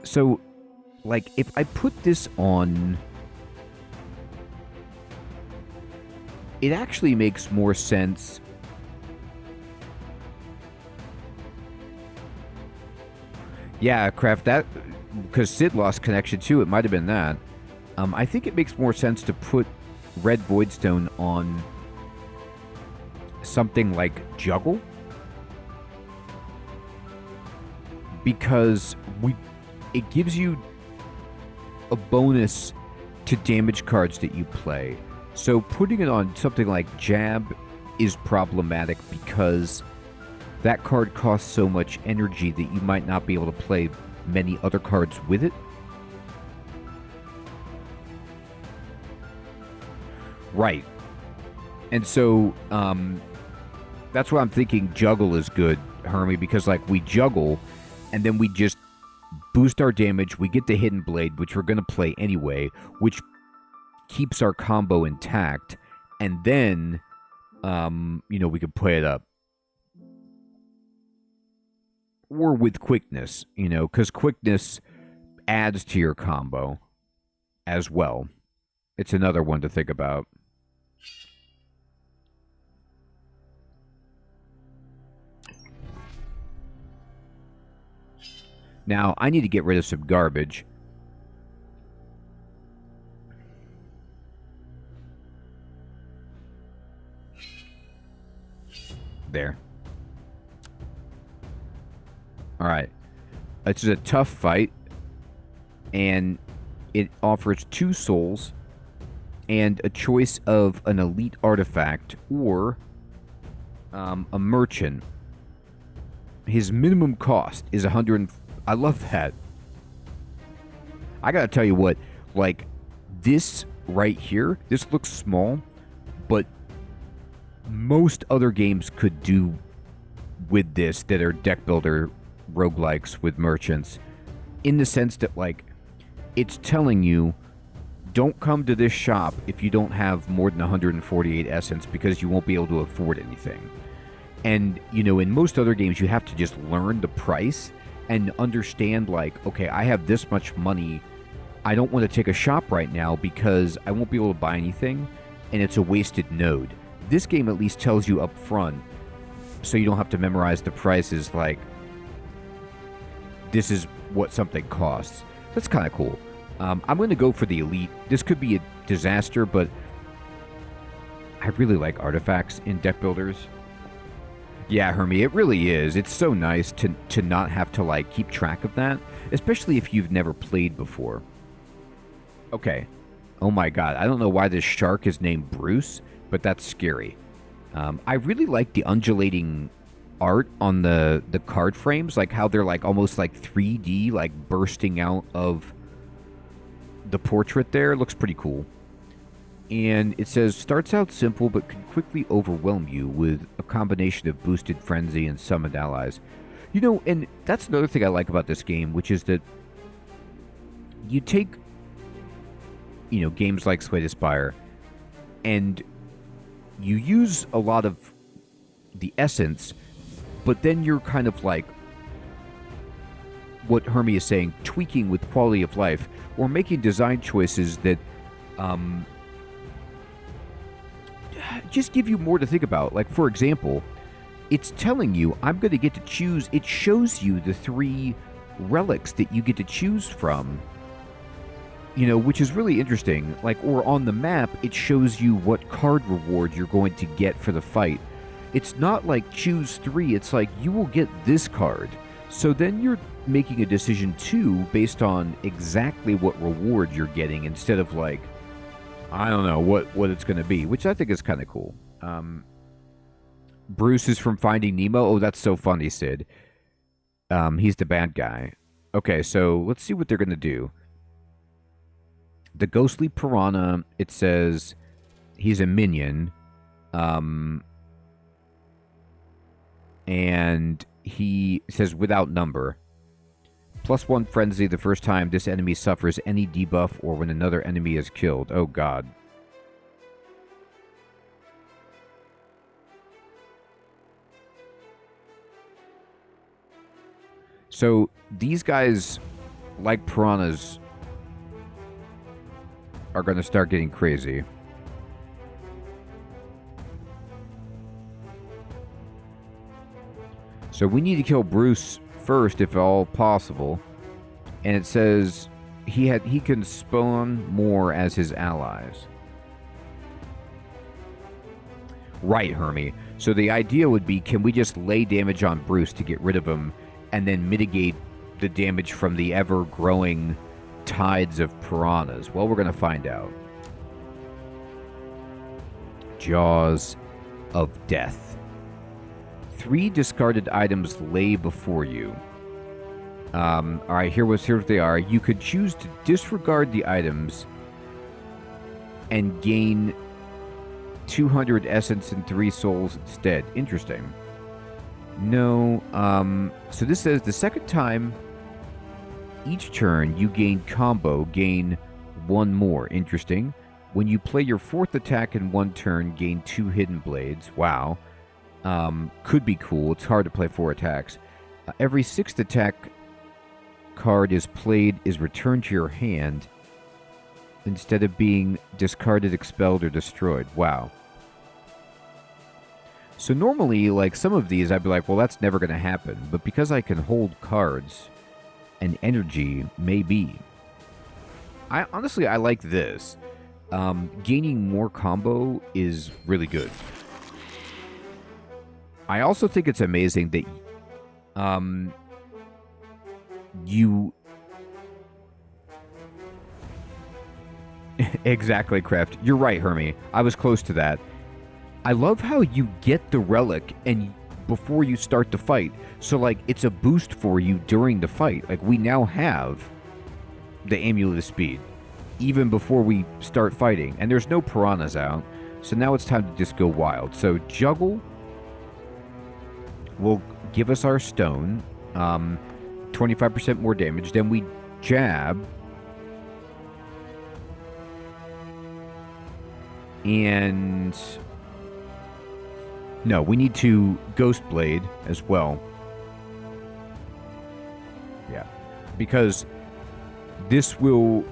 So, like, if I put this on... It actually makes more sense... Yeah, Kraft, that... Because Sid lost connection, too. It might have been that. I think it makes more sense to put Red Voidstone on something like Juggle. Because it gives you a bonus to damage cards that you play. So putting it on something like Jab is problematic because that card costs so much energy that you might not be able to play many other cards with it. Right. And so that's why I'm thinking Juggle is good, Hermie, because like we juggle and then we just boost our damage. We get the Hidden Blade, which we're going to play anyway, which keeps our combo intact. And then, we can play it up. Or with quickness, because quickness adds to your combo as well. It's another one to think about. Now, I need to get rid of some garbage. There. Alright. It's a tough fight. And it offers 2 souls and a choice of an elite artifact or a merchant. His minimum cost is 100. I love that. I gotta tell you what, like, this right here, this looks small, but most other games could do with this that are deck builder roguelikes with merchants, in the sense that, like, it's telling you, don't come to this shop if you don't have more than 148 essence, because you won't be able to afford anything. And, you know, in most other games, you have to just learn the price and understand, like, okay, I have this much money. I don't want to take a shop right now because I won't be able to buy anything, and it's a wasted node. This game at least tells you up front, so you don't have to memorize the prices, like, this is what something costs. That's kind of cool. I'm going to go for the elite. This could be a disaster, but I really like artifacts in deck builders. Yeah, Hermie, it really is. It's so nice to not have to, like, keep track of that, especially if you've never played before. Okay. Oh my god, I don't know why this shark is named Bruce, but that's scary. I really like the undulating art on the card frames, like how they're, like, almost like 3D, like bursting out of the portrait there. It looks pretty cool. And it says, starts out simple but can quickly overwhelm you with a combination of boosted frenzy and summoned allies. You know, and that's another thing I like about this game, which is that you take, you know, games like Slay the Spire, and you use a lot of the essence, but then you're kind of like, what Hermie is saying, tweaking with quality of life, or making design choices that just give you more to think about. Like, for example, it's telling you, I'm going to get to choose, it shows you the 3 relics that you get to choose from, you know, which is really interesting. Like, or on the map, it shows you what card reward you're going to get for the fight. It's not like choose 3, it's like you will get this card. So then you're making a decision too based on exactly what reward you're getting, instead of, like, I don't know what it's going to be, which I think is kind of cool. Bruce is from Finding Nemo. Oh, that's so funny, Sid. He's the bad guy. Okay, so let's see what they're going to do. The ghostly piranha, it says he's a minion. And he says without number. +1 frenzy the first time this enemy suffers any debuff or when another enemy is killed. Oh god. So these guys, like piranhas, are going to start getting crazy. So we need to kill Bruce first, if at all possible. And it says he can spawn more as his allies. Right, Hermie. So the idea would be, can we just lay damage on Bruce to get rid of him, and then mitigate the damage from the ever-growing tides of piranhas? Well, we're going to find out. Jaws of Death. 3 discarded items lay before you. Alright, here's what they are. You could choose to disregard the items and gain 200 essence and 3 souls instead. Interesting. No, so this says the second time each turn you gain combo, gain 1 more. Interesting. When you play your 4th attack in 1 turn, gain 2 hidden blades. Wow. Could be cool. It's hard to play 4 attacks. Every 6th attack card is played is returned to your hand instead of being discarded, expelled, or destroyed. Wow. So normally, like, some of these, I'd be like, well, that's never going to happen. But because I can hold cards and energy, maybe. Honestly, I like this. Gaining more combo is really good. I also think it's amazing that you exactly, Kreft. You're right, Hermie. I was close to that. I love how you get the relic and before you start the fight. So like it's a boost for you during the fight. Like we now have the amulet of speed even before we start fighting. And there's no piranhas out. So now it's time to just go wild. So juggle will give us our stone. 25% more damage. Then we jab. And no, we need to Ghost Blade as well. Yeah. Because this will...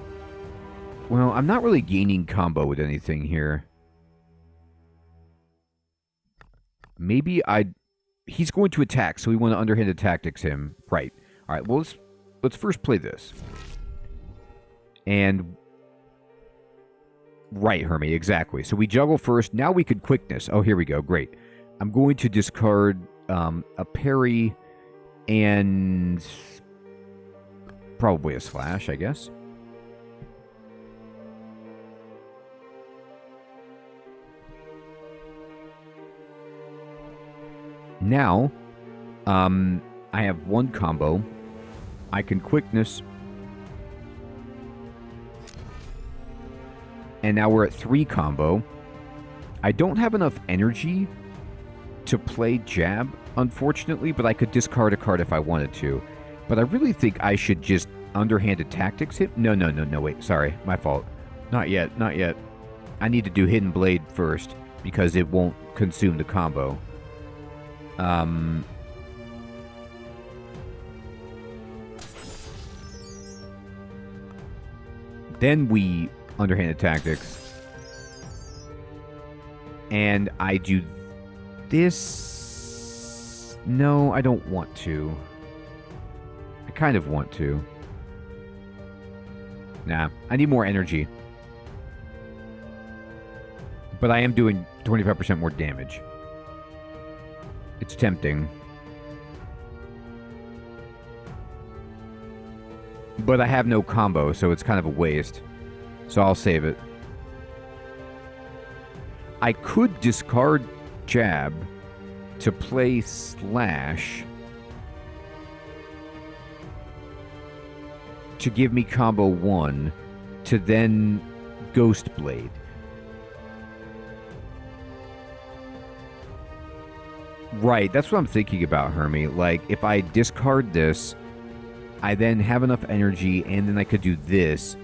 Well, I'm not really gaining combo with anything here. Maybe he's going to attack, so we want to underhanded tactics him. Right. All right, well, let's first play this. And... Right, Hermie, exactly. So we juggle first. Now we could quickness. Oh, here we go. Great. I'm going to discard a parry and probably a slash, I guess. Now, I have one combo. I can quickness. And now we're at 3 combo. I don't have enough energy to play jab, unfortunately, but I could discard a card if I wanted to. But I really think I should just underhanded tactics hit. No, wait, sorry, my fault. Not yet. I need to do Hidden Blade first, because it won't consume the combo. Then we underhanded tactics. And I do this. No, I don't want to. I kind of want to. Nah, I need more energy. But I am doing 25% more damage. It's tempting. But I have no combo, so it's kind of a waste. So I'll save it. I could discard jab to play slash to give me combo 1 to then Ghost Blade. Right, that's what I'm thinking about, Hermie. Like, if I discard this, I then have enough energy, and then I could do this.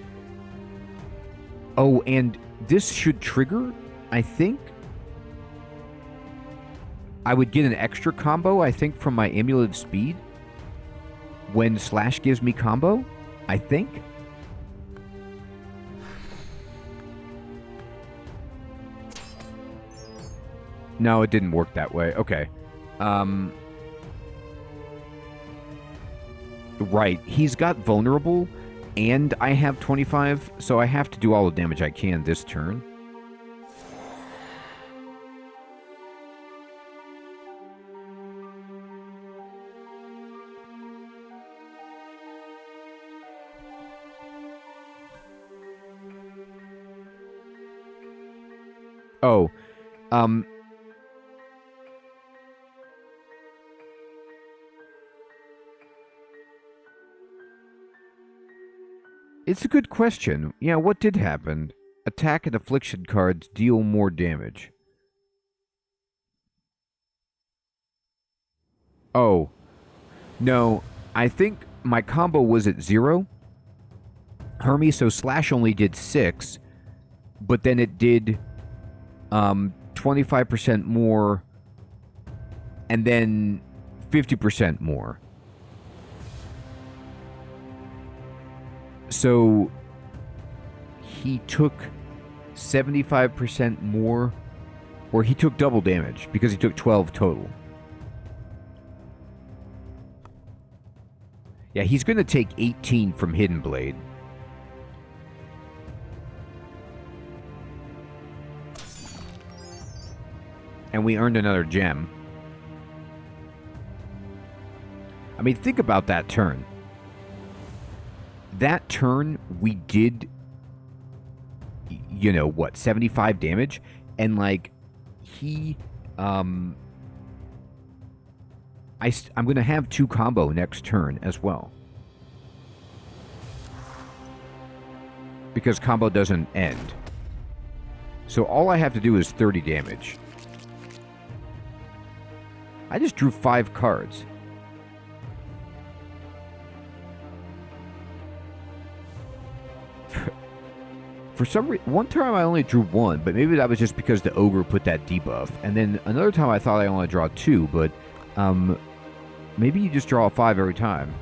Oh, and this should trigger, I think. I would get an extra combo, I think, from my Amulet of Speed when Slash gives me combo, I think. No, it didn't work that way. Okay. Right. He's got vulnerable, and I have 25, so I have to do all the damage I can this turn. Oh, it's a good question. Yeah, what did happen? Attack and affliction cards deal more damage. Oh, no, I think my combo was at 0. Hermie, so Slash only did 6, but then it did 25% more and then 50% more. So he took 75% more, or he took double damage because he took 12 total. Yeah, he's going to take 18 from Hidden Blade. And we earned another gem. mean, think about that turn. That turn, we did, you know, what, 75 damage? And, like, he, I'm going to have 2 combo next turn as well. Because combo doesn't end. So all I have to do is 30 damage. I just drew 5 cards. For some reason, one time I only drew 1, but maybe that was just because the ogre put that debuff. And then another time I thought I only draw 2, but maybe you just draw a 5 every time.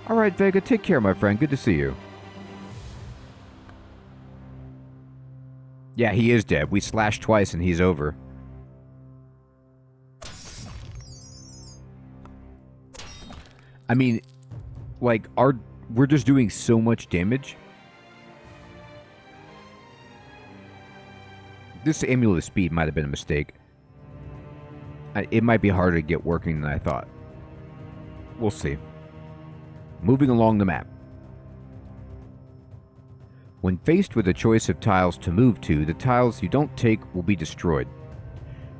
All right, Vega, take care, my friend. Good to see you. Yeah, he is dead. We slashed twice and he's over. I mean, like, we're just doing so much damage. This Amulet of Speed might have been a mistake. It might be harder to get working than I thought. We'll see. Moving along the map. When faced with a choice of tiles to move to, the tiles you don't take will be destroyed.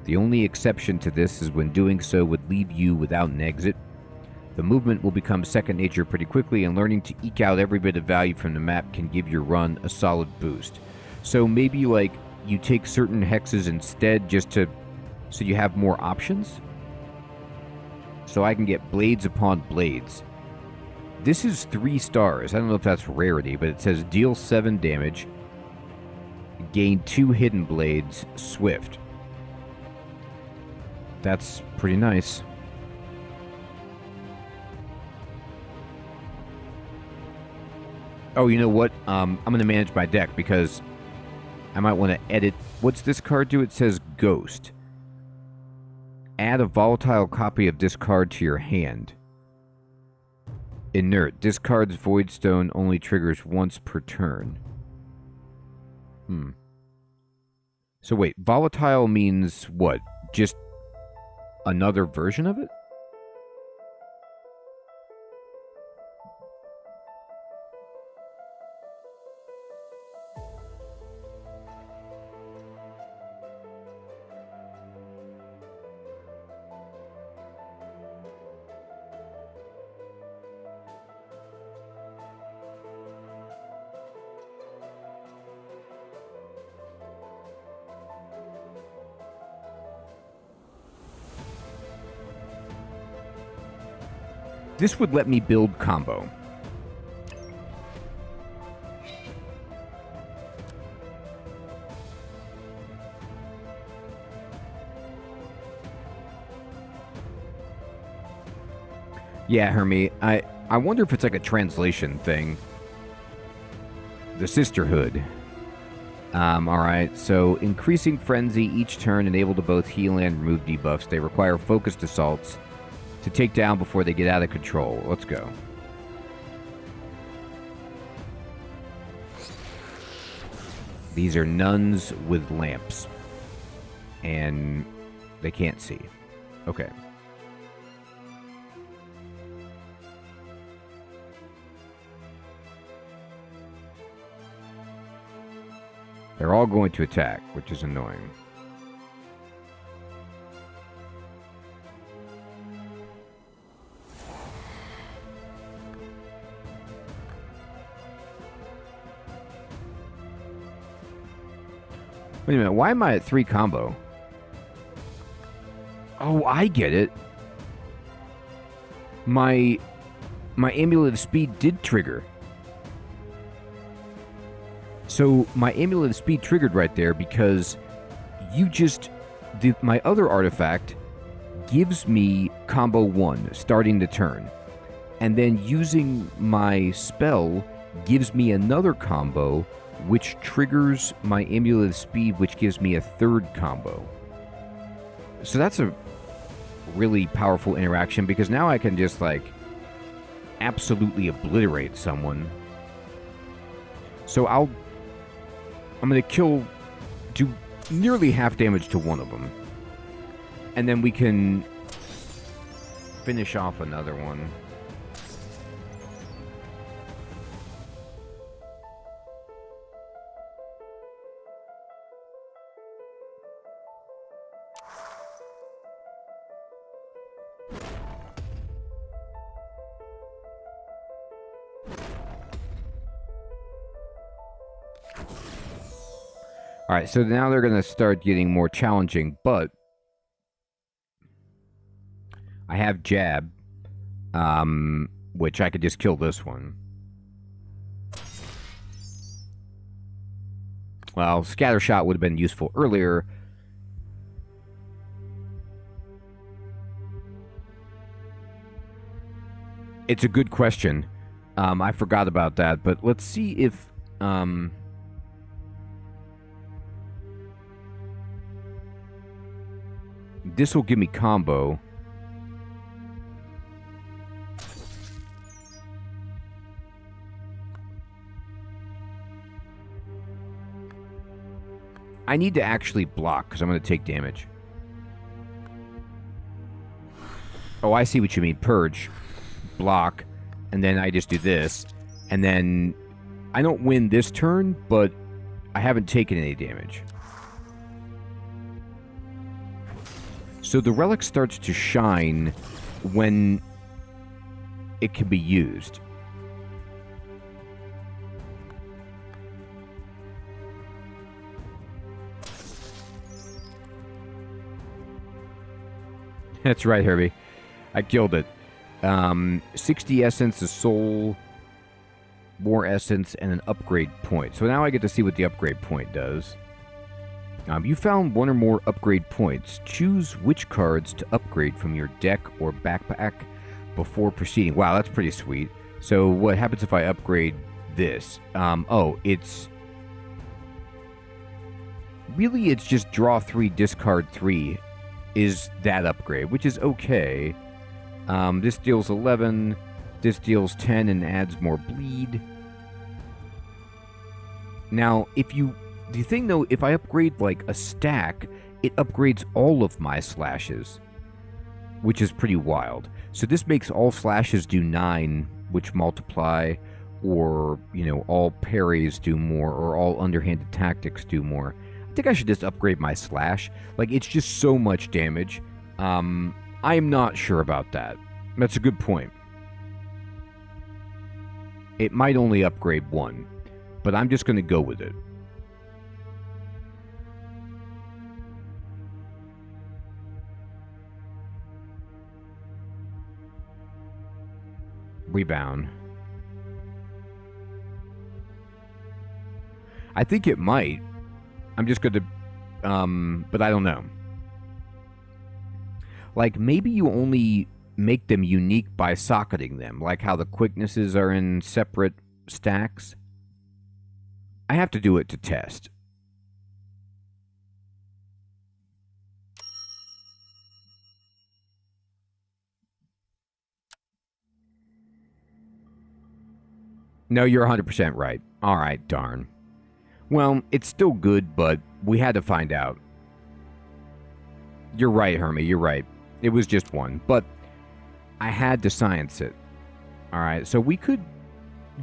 The only exception to this is when doing so would leave you without an exit. The movement will become second nature pretty quickly, and learning to eke out every bit of value from the map can give your run a solid boost. So maybe, like, you take certain hexes instead just to... so you have more options? So I can get blades upon blades. This is 3 stars. I don't know if that's rarity, but it says deal 7 damage, gain 2 hidden blades, swift. That's pretty nice. Oh, you know what? I'm going to manage my deck because I might want to edit. What's this card do? It says Ghost. Add a volatile copy of this card to your hand. Inert. This card's Void Stone only triggers once per turn. So wait, volatile means what? Just another version of it? This would let me build combo. Yeah, Hermie, I wonder if it's like a translation thing. The Sisterhood. Alright, so increasing frenzy each turn enable to both heal and remove debuffs. They require focused assaults to take down before they get out of control. Let's go. These are nuns with lamps. And they can't see. Okay. They're all going to attack, which is annoying. Wait a minute, why am I at 3 combo? Oh, I get it. My Amulet of Speed did trigger. So my Amulet of Speed triggered right there because you just... my other artifact gives me combo 1 starting the turn. And then using my spell gives me another combo which triggers my Amulet of Speed, which gives me a 3rd combo. So that's a really powerful interaction because now I can just, like, absolutely obliterate someone. So I'm going to do nearly half damage to one of them. And then we can finish off another one. Alright, so now they're going to start getting more challenging, but I have jab, which I could just kill this one. Well, scatter shot would have been useful earlier. It's a good question. I forgot about that, but let's see if... this will give me combo. I need to actually block because I'm going to take damage. Oh, I see what you mean. Purge. Block. And then I just do this. And then I don't win this turn, but I haven't taken any damage. So the relic starts to shine when it can be used. That's right, Herbie. I killed it. 60 essence, a soul, more essence, and an upgrade point. So now I get to see what the upgrade point does. You found one or more upgrade points. Choose which cards to upgrade from your deck or backpack before proceeding. Wow, that's pretty sweet. So what happens if I upgrade this? Oh, it's... really, it's just draw 3, discard 3 is that upgrade, which is okay. This deals 11, this deals 10 and adds more bleed. Now, if you... the thing, though, if I upgrade, like, a stack, it upgrades all of my slashes, which is pretty wild. So this makes all slashes do 9, which multiply, or, you know, all parries do more, or all underhanded tactics do more. I think I should just upgrade my slash. Like, it's just so much damage. I'm not sure about that. That's a good point. It might only upgrade 1, but I'm just going to go with it. Rebound. I think it might. I'm just going to... but I don't know. Like, maybe you only make them unique by socketing them, like how the quicknesses are in separate stacks. I have to do it to test. No, you're 100% right. All right, darn. Well, it's still good, but we had to find out. You're right, Hermie, you're right. It was just 1, but I had to science it. All right, so we could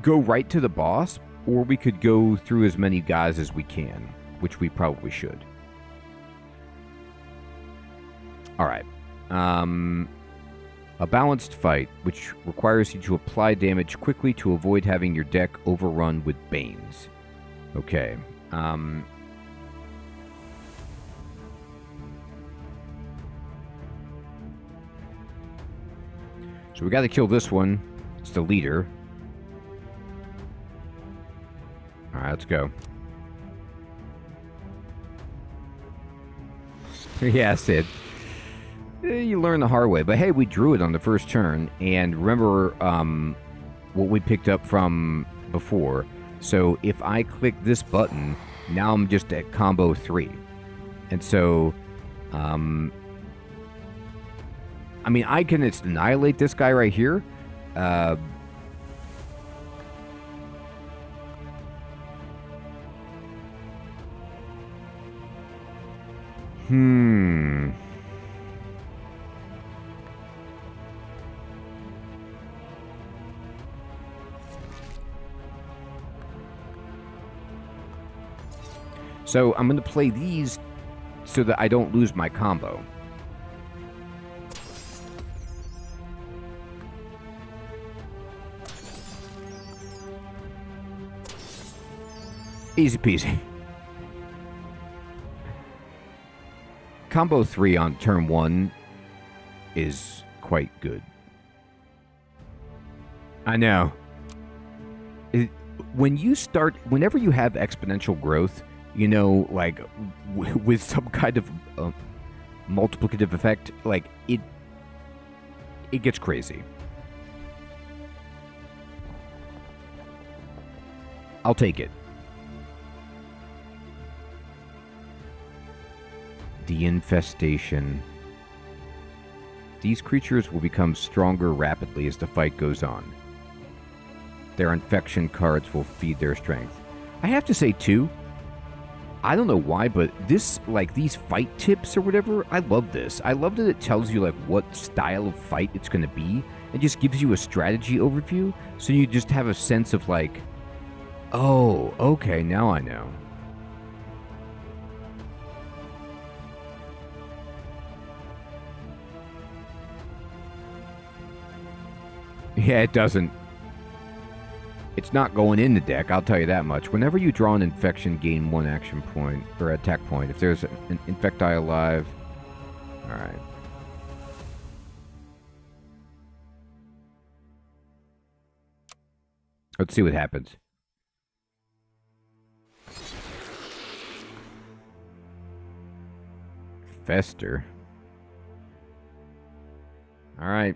go right to the boss, or we could go through as many guys as we can, which we probably should. All right. A balanced fight, which requires you to apply damage quickly to avoid having your deck overrun with Banes. Okay. So we got to kill this one. It's the leader. All right, let's go. Yeah, Sid. You learn the hard way. But hey, we drew it on the first turn. And remember what we picked up from before. So if I click this button, now I'm just at combo 3. And so, I mean, I can just annihilate this guy right here. So I'm going to play these so that I don't lose my combo. Easy peasy. Combo 3 on turn 1 is quite good. I know. Whenever you have exponential growth, you know, like, with some kind of multiplicative effect, like, it gets crazy. I'll take it. The infestation. These creatures will become stronger rapidly as the fight goes on. Their infection cards will feed their strength. I have to say, too, I don't know why, but this, like, these fight tips or whatever, I love this. I love that it tells you, like, what style of fight it's going to be. It just gives you a strategy overview, so you just have a sense of, like, oh, okay, now I know. Yeah, it doesn't. It's not going in the deck, I'll tell you that much. Whenever you draw an infection, gain 1 action point, or attack point. If there's an infecti alive. Alright. Let's see what happens. Fester. Alright.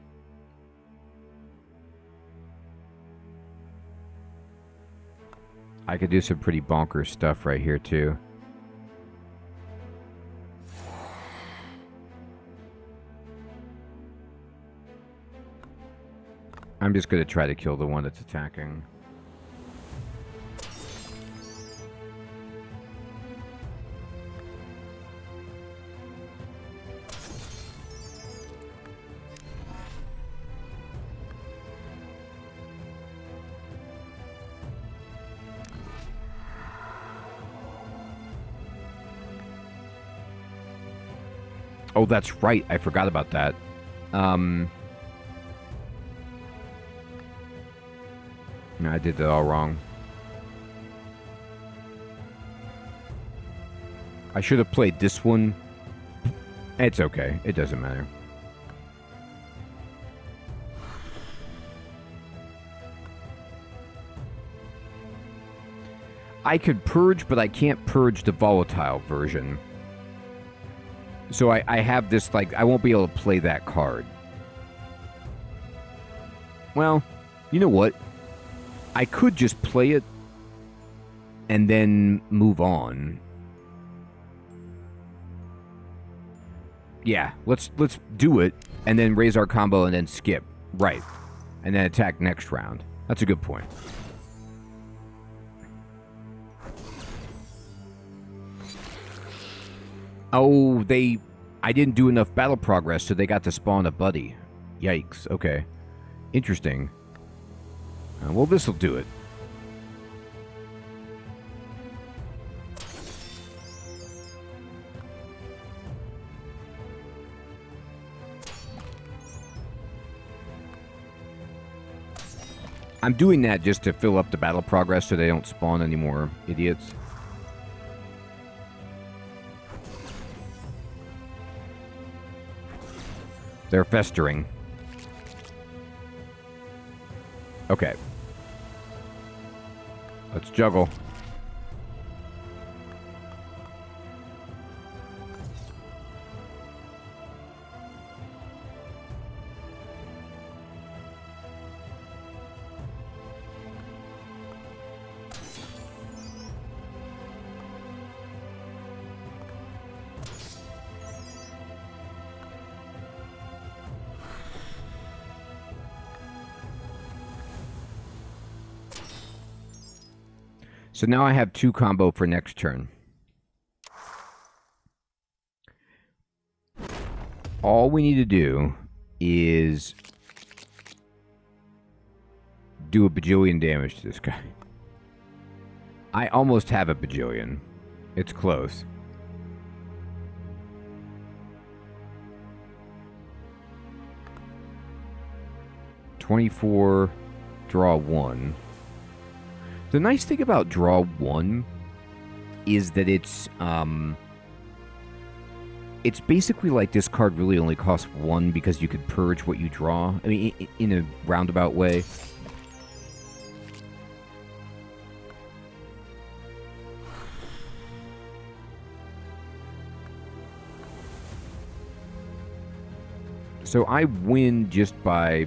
I could do some pretty bonkers stuff right here, too. I'm just going to try to kill the one that's attacking. Oh, that's right. I forgot about that. No, I did that all wrong. I should have played this one. It's okay. It doesn't matter. I could purge, but I can't purge the volatile version. So I have this, like, I won't be able to play that card. Well, you know what? I could just play it and then move on. Yeah, let's do it and then raise our combo and then skip. Right. And then attack next round. That's a good point. Oh, I didn't do enough battle progress, so they got to spawn a buddy. Yikes. Okay. Interesting. Well, this'll do it. I'm doing that just to fill up the battle progress so they don't spawn any more idiots. They're festering. Okay. Let's juggle. So now I have 2 combo for next turn. All we need to do is do a bajillion damage to this guy. I almost have a bajillion. It's close. $24, draw 1. The nice thing about draw 1 is that it's basically like this card really only costs 1 because you could purge what you draw. I mean, in a roundabout way. So I win just by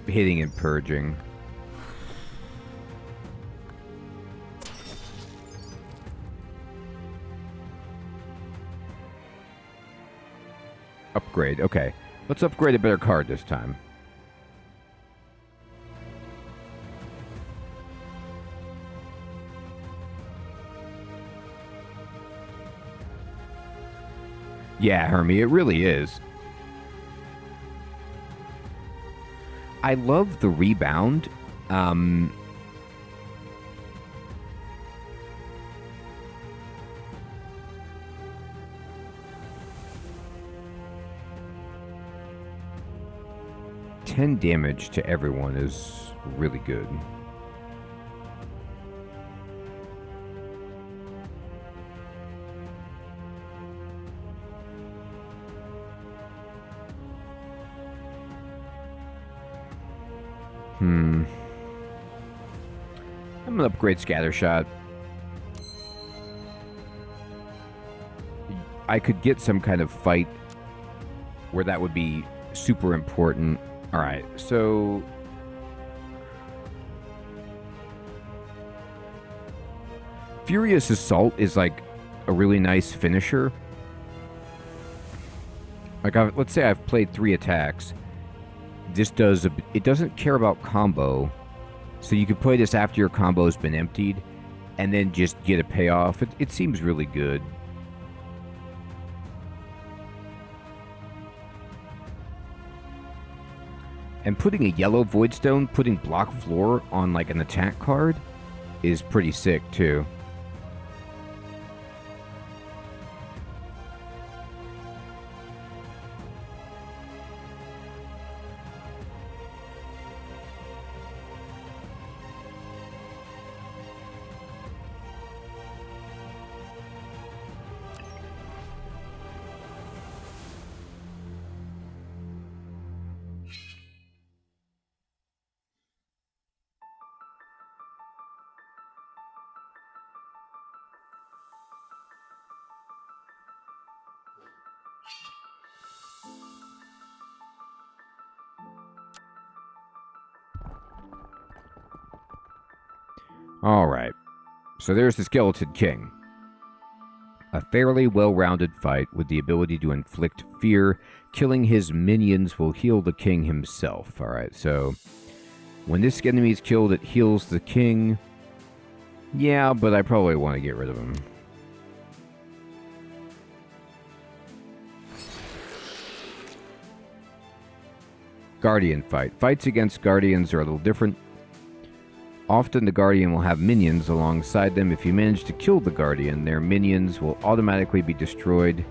hitting and purging. Upgrade. Okay. Let's upgrade a better card this time. Yeah, Hermie, it really is. I love the rebound. $10 damage to everyone is really good. I'm gonna upgrade Scattershot. I could get some kind of fight where that would be super important. Alright, so... Furious Assault is like a really nice finisher. Like, let's say I've played 3 attacks. This does... it doesn't care about combo. So you could play this after your combo's been emptied. And then just get a payoff. It seems really good. And putting a yellow Voidstone, putting Block Floor on like an attack card is pretty sick too. Alright, so there's the Skeleton King. A fairly well-rounded fight with the ability to inflict fear. Killing his minions will heal the king himself. Alright, so when this enemy is killed, it heals the king. Yeah, but I probably want to get rid of him. Guardian fight. Fights against guardians are a little different. Often the Guardian will have minions alongside them. If you manage to kill the Guardian, their minions will automatically be destroyed,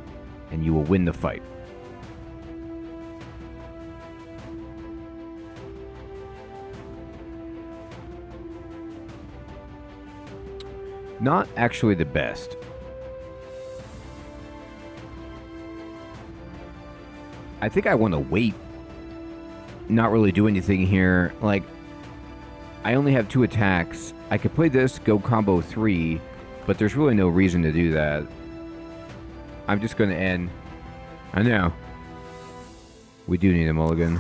and you will win the fight. Not actually the best. I think I want to wait. Not really do anything here. Like, I only have 2 attacks. I could play this, go combo 3, but there's really no reason to do that. I'm just going to end. I know. We do need a mulligan.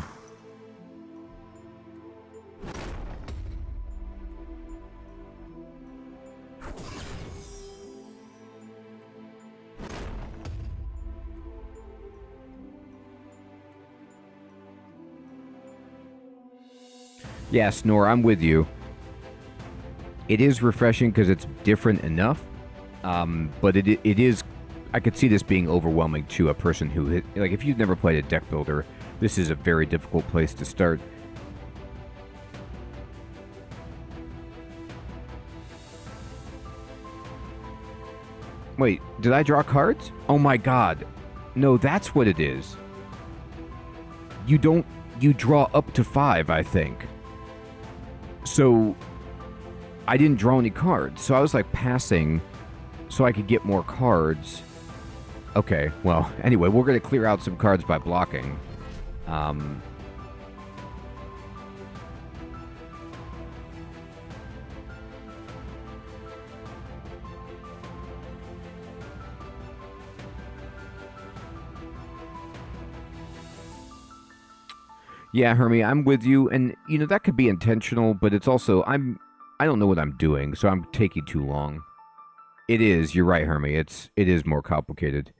Yeah, Snore, I'm with you. It is refreshing because it's different enough, but it is... I could see this being overwhelming to a person who... Like, if you've never played a deck builder, this is a very difficult place to start. Wait, did I draw cards? Oh my god. No, that's what it is. You draw up to 5, I think. So, I didn't draw any cards. So I was like passing so I could get more cards. Okay, well, anyway, we're going to clear out some cards by blocking. Yeah, Hermie, I'm with you, and you know that could be intentional, but it's also I don't know what I'm doing, so I'm taking too long. It is. You're right, Hermie. It is more complicated.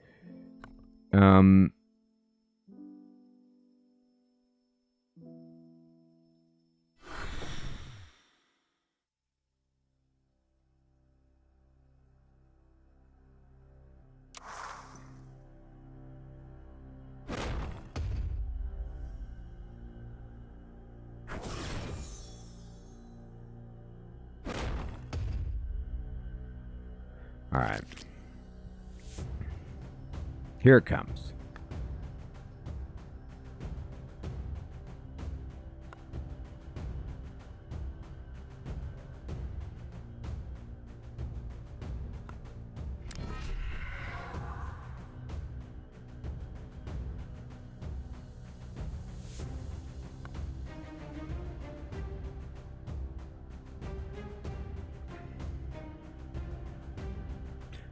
All right. Here it comes.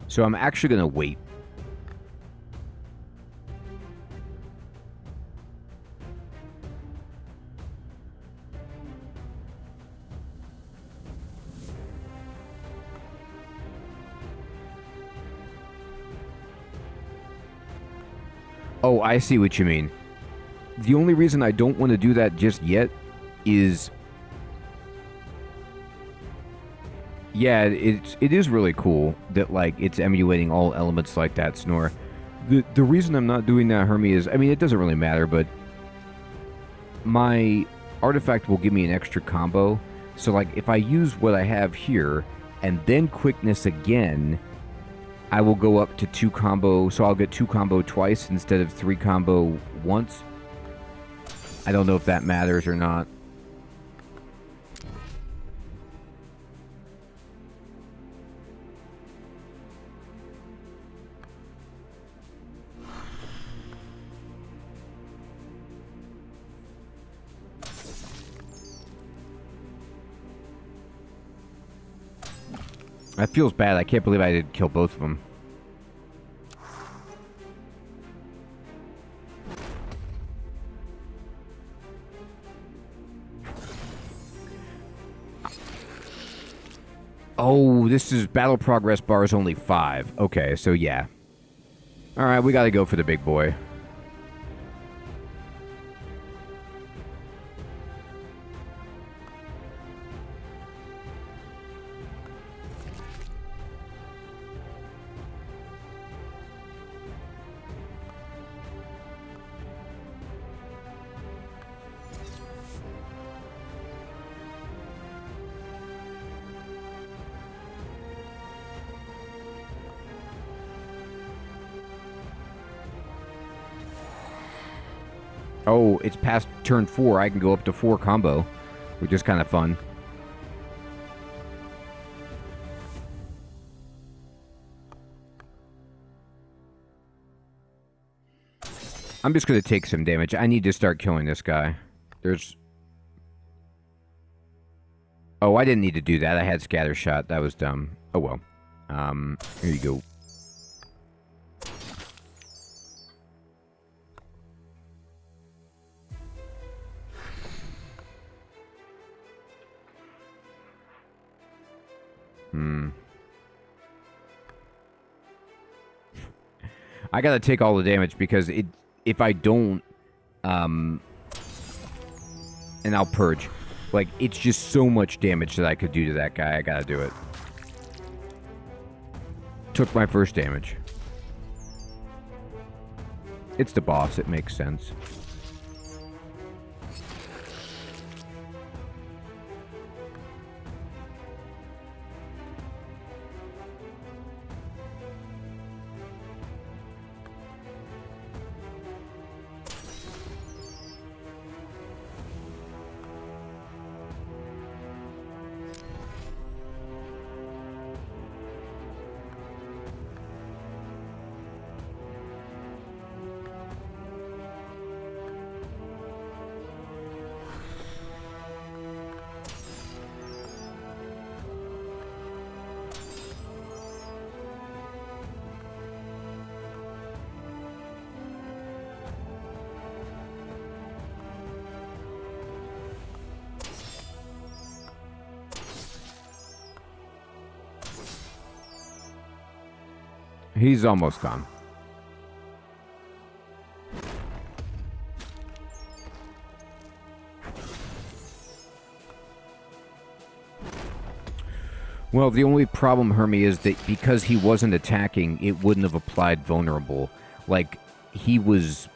So I'm actually going to wait. Oh, I see what you mean. The only reason I don't want to do that just yet is... Yeah, it is really cool that, like, it's emulating all elements like that, Snore. The reason I'm not doing that, Hermie, is... I mean, it doesn't really matter, but... My artifact will give me an extra combo. So, like, if I use what I have here, and then quickness again... I will go up to 2 combo, so I'll get 2 combo twice instead of 3 combo once. I don't know if that matters or not. That feels bad. I can't believe I didn't kill both of them. Oh, this is battle progress bar is only 5. Okay, so yeah. Alright, we gotta go for the big boy. Oh, it's past turn 4. I can go up to 4 combo, which is kind of fun. I'm just going to take some damage. I need to start killing this guy. There's... Oh, I didn't need to do that. I had scatter shot. That was dumb. Oh, well. Here you go. I gotta take all the damage because if I don't, and I'll purge. Like, it's just so much damage that I could do to that guy. I gotta do it. Took my first damage. It's the boss. It makes sense. He's almost done. Well, the only problem, Hermie, is that because he wasn't attacking, it wouldn't have applied vulnerable. Like, he wasn't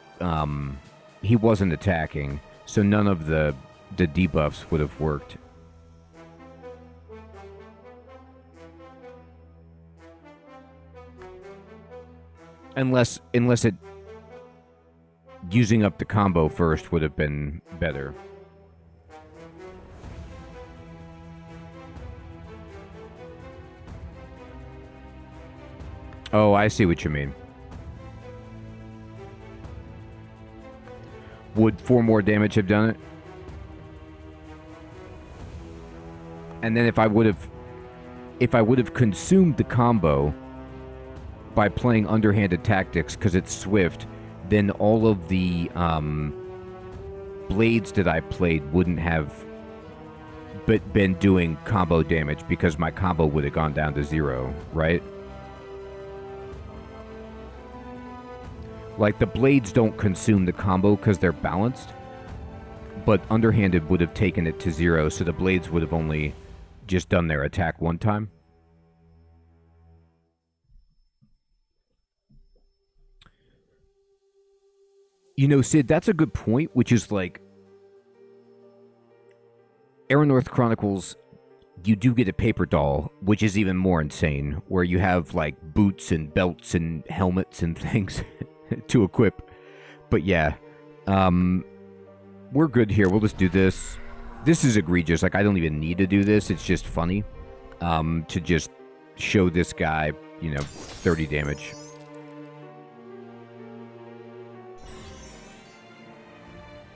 attacking, so none of the debuffs would have worked. Unless it using up the combo first would have been better. Oh, I see what you mean. Would 4 more damage have done it? And then if I would have consumed the combo by playing underhanded tactics because it's swift, then all of the blades that I played wouldn't have been doing combo damage because my combo would have gone down to 0, right? Like, the blades don't consume the combo because they're balanced, but underhanded would have taken it to 0, so the blades would have only just done their attack one time. You know, Sid, that's a good point, which is like, Aranorth Chronicles, you do get a paper doll, which is even more insane, where you have, like, boots and belts and helmets and things to equip. But yeah, we're good here. We'll just do this. This is egregious. Like, I don't even need to do this. It's just funny to just show this guy, 30 damage.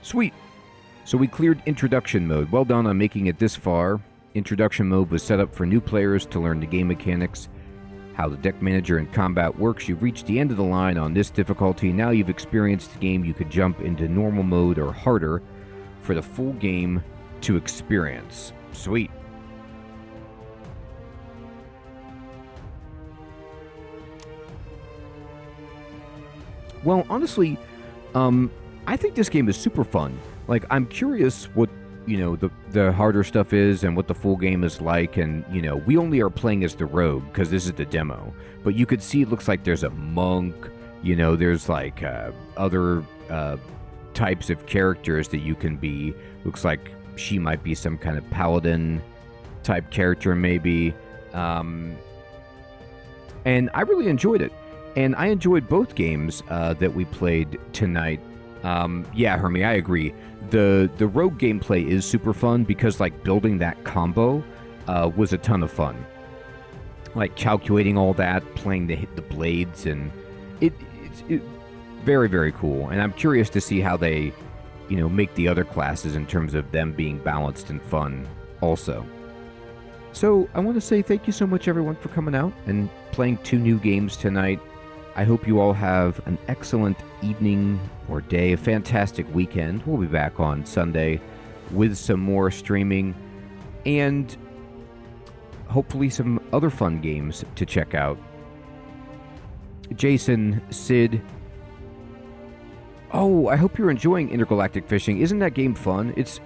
Sweet. So we cleared introduction mode. Well done on making it this far. Introduction mode was set up for new players to learn the game mechanics, how the deck manager and combat works. You've reached the end of the line on this difficulty. Now you've experienced the game, you could jump into normal mode or harder for the full game to experience. Sweet. Well, honestly, I think this game is super fun. Like, I'm curious what, the harder stuff is and what the full game is like. And, we only are playing as the rogue because this is the demo. But you could see it looks like there's a monk, there's like other types of characters that you can be. Looks like she might be some kind of paladin type character maybe. And I really enjoyed it. And I enjoyed both games that we played tonight. Yeah, Hermie, I agree. The rogue gameplay is super fun because, like, building that combo was a ton of fun. Like, calculating all that, playing the blades, and it's very, very cool. And I'm curious to see how they, make the other classes in terms of them being balanced and fun also. So I want to say thank you so much, everyone, for coming out and playing 2 new games tonight. I hope you all have an excellent evening or day, a fantastic weekend. We'll be back on Sunday with some more streaming and hopefully some other fun games to check out. Jason, Sid. Oh, I hope you're enjoying Intergalactic Fishing. Isn't that game fun? It's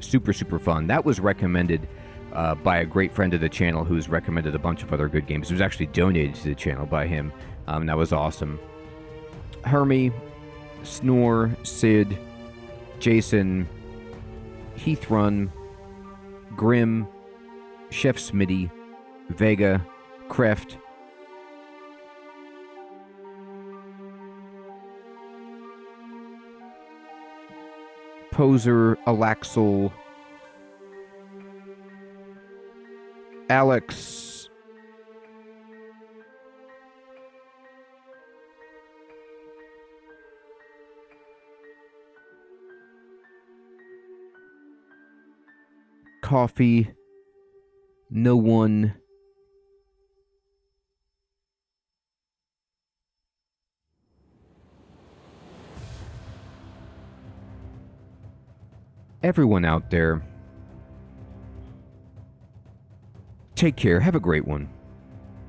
super, super fun. That was recommended by a great friend of the channel who's recommended a bunch of other good games. It was actually donated to the channel by him. That was awesome. Hermie, Snore, Sid, Jason, Heathrun, Grim, Chef Smitty, Vega, Kreft, Poser, Alaxel, Alex, Coffee, No One, everyone out there. Take care. Have a great one.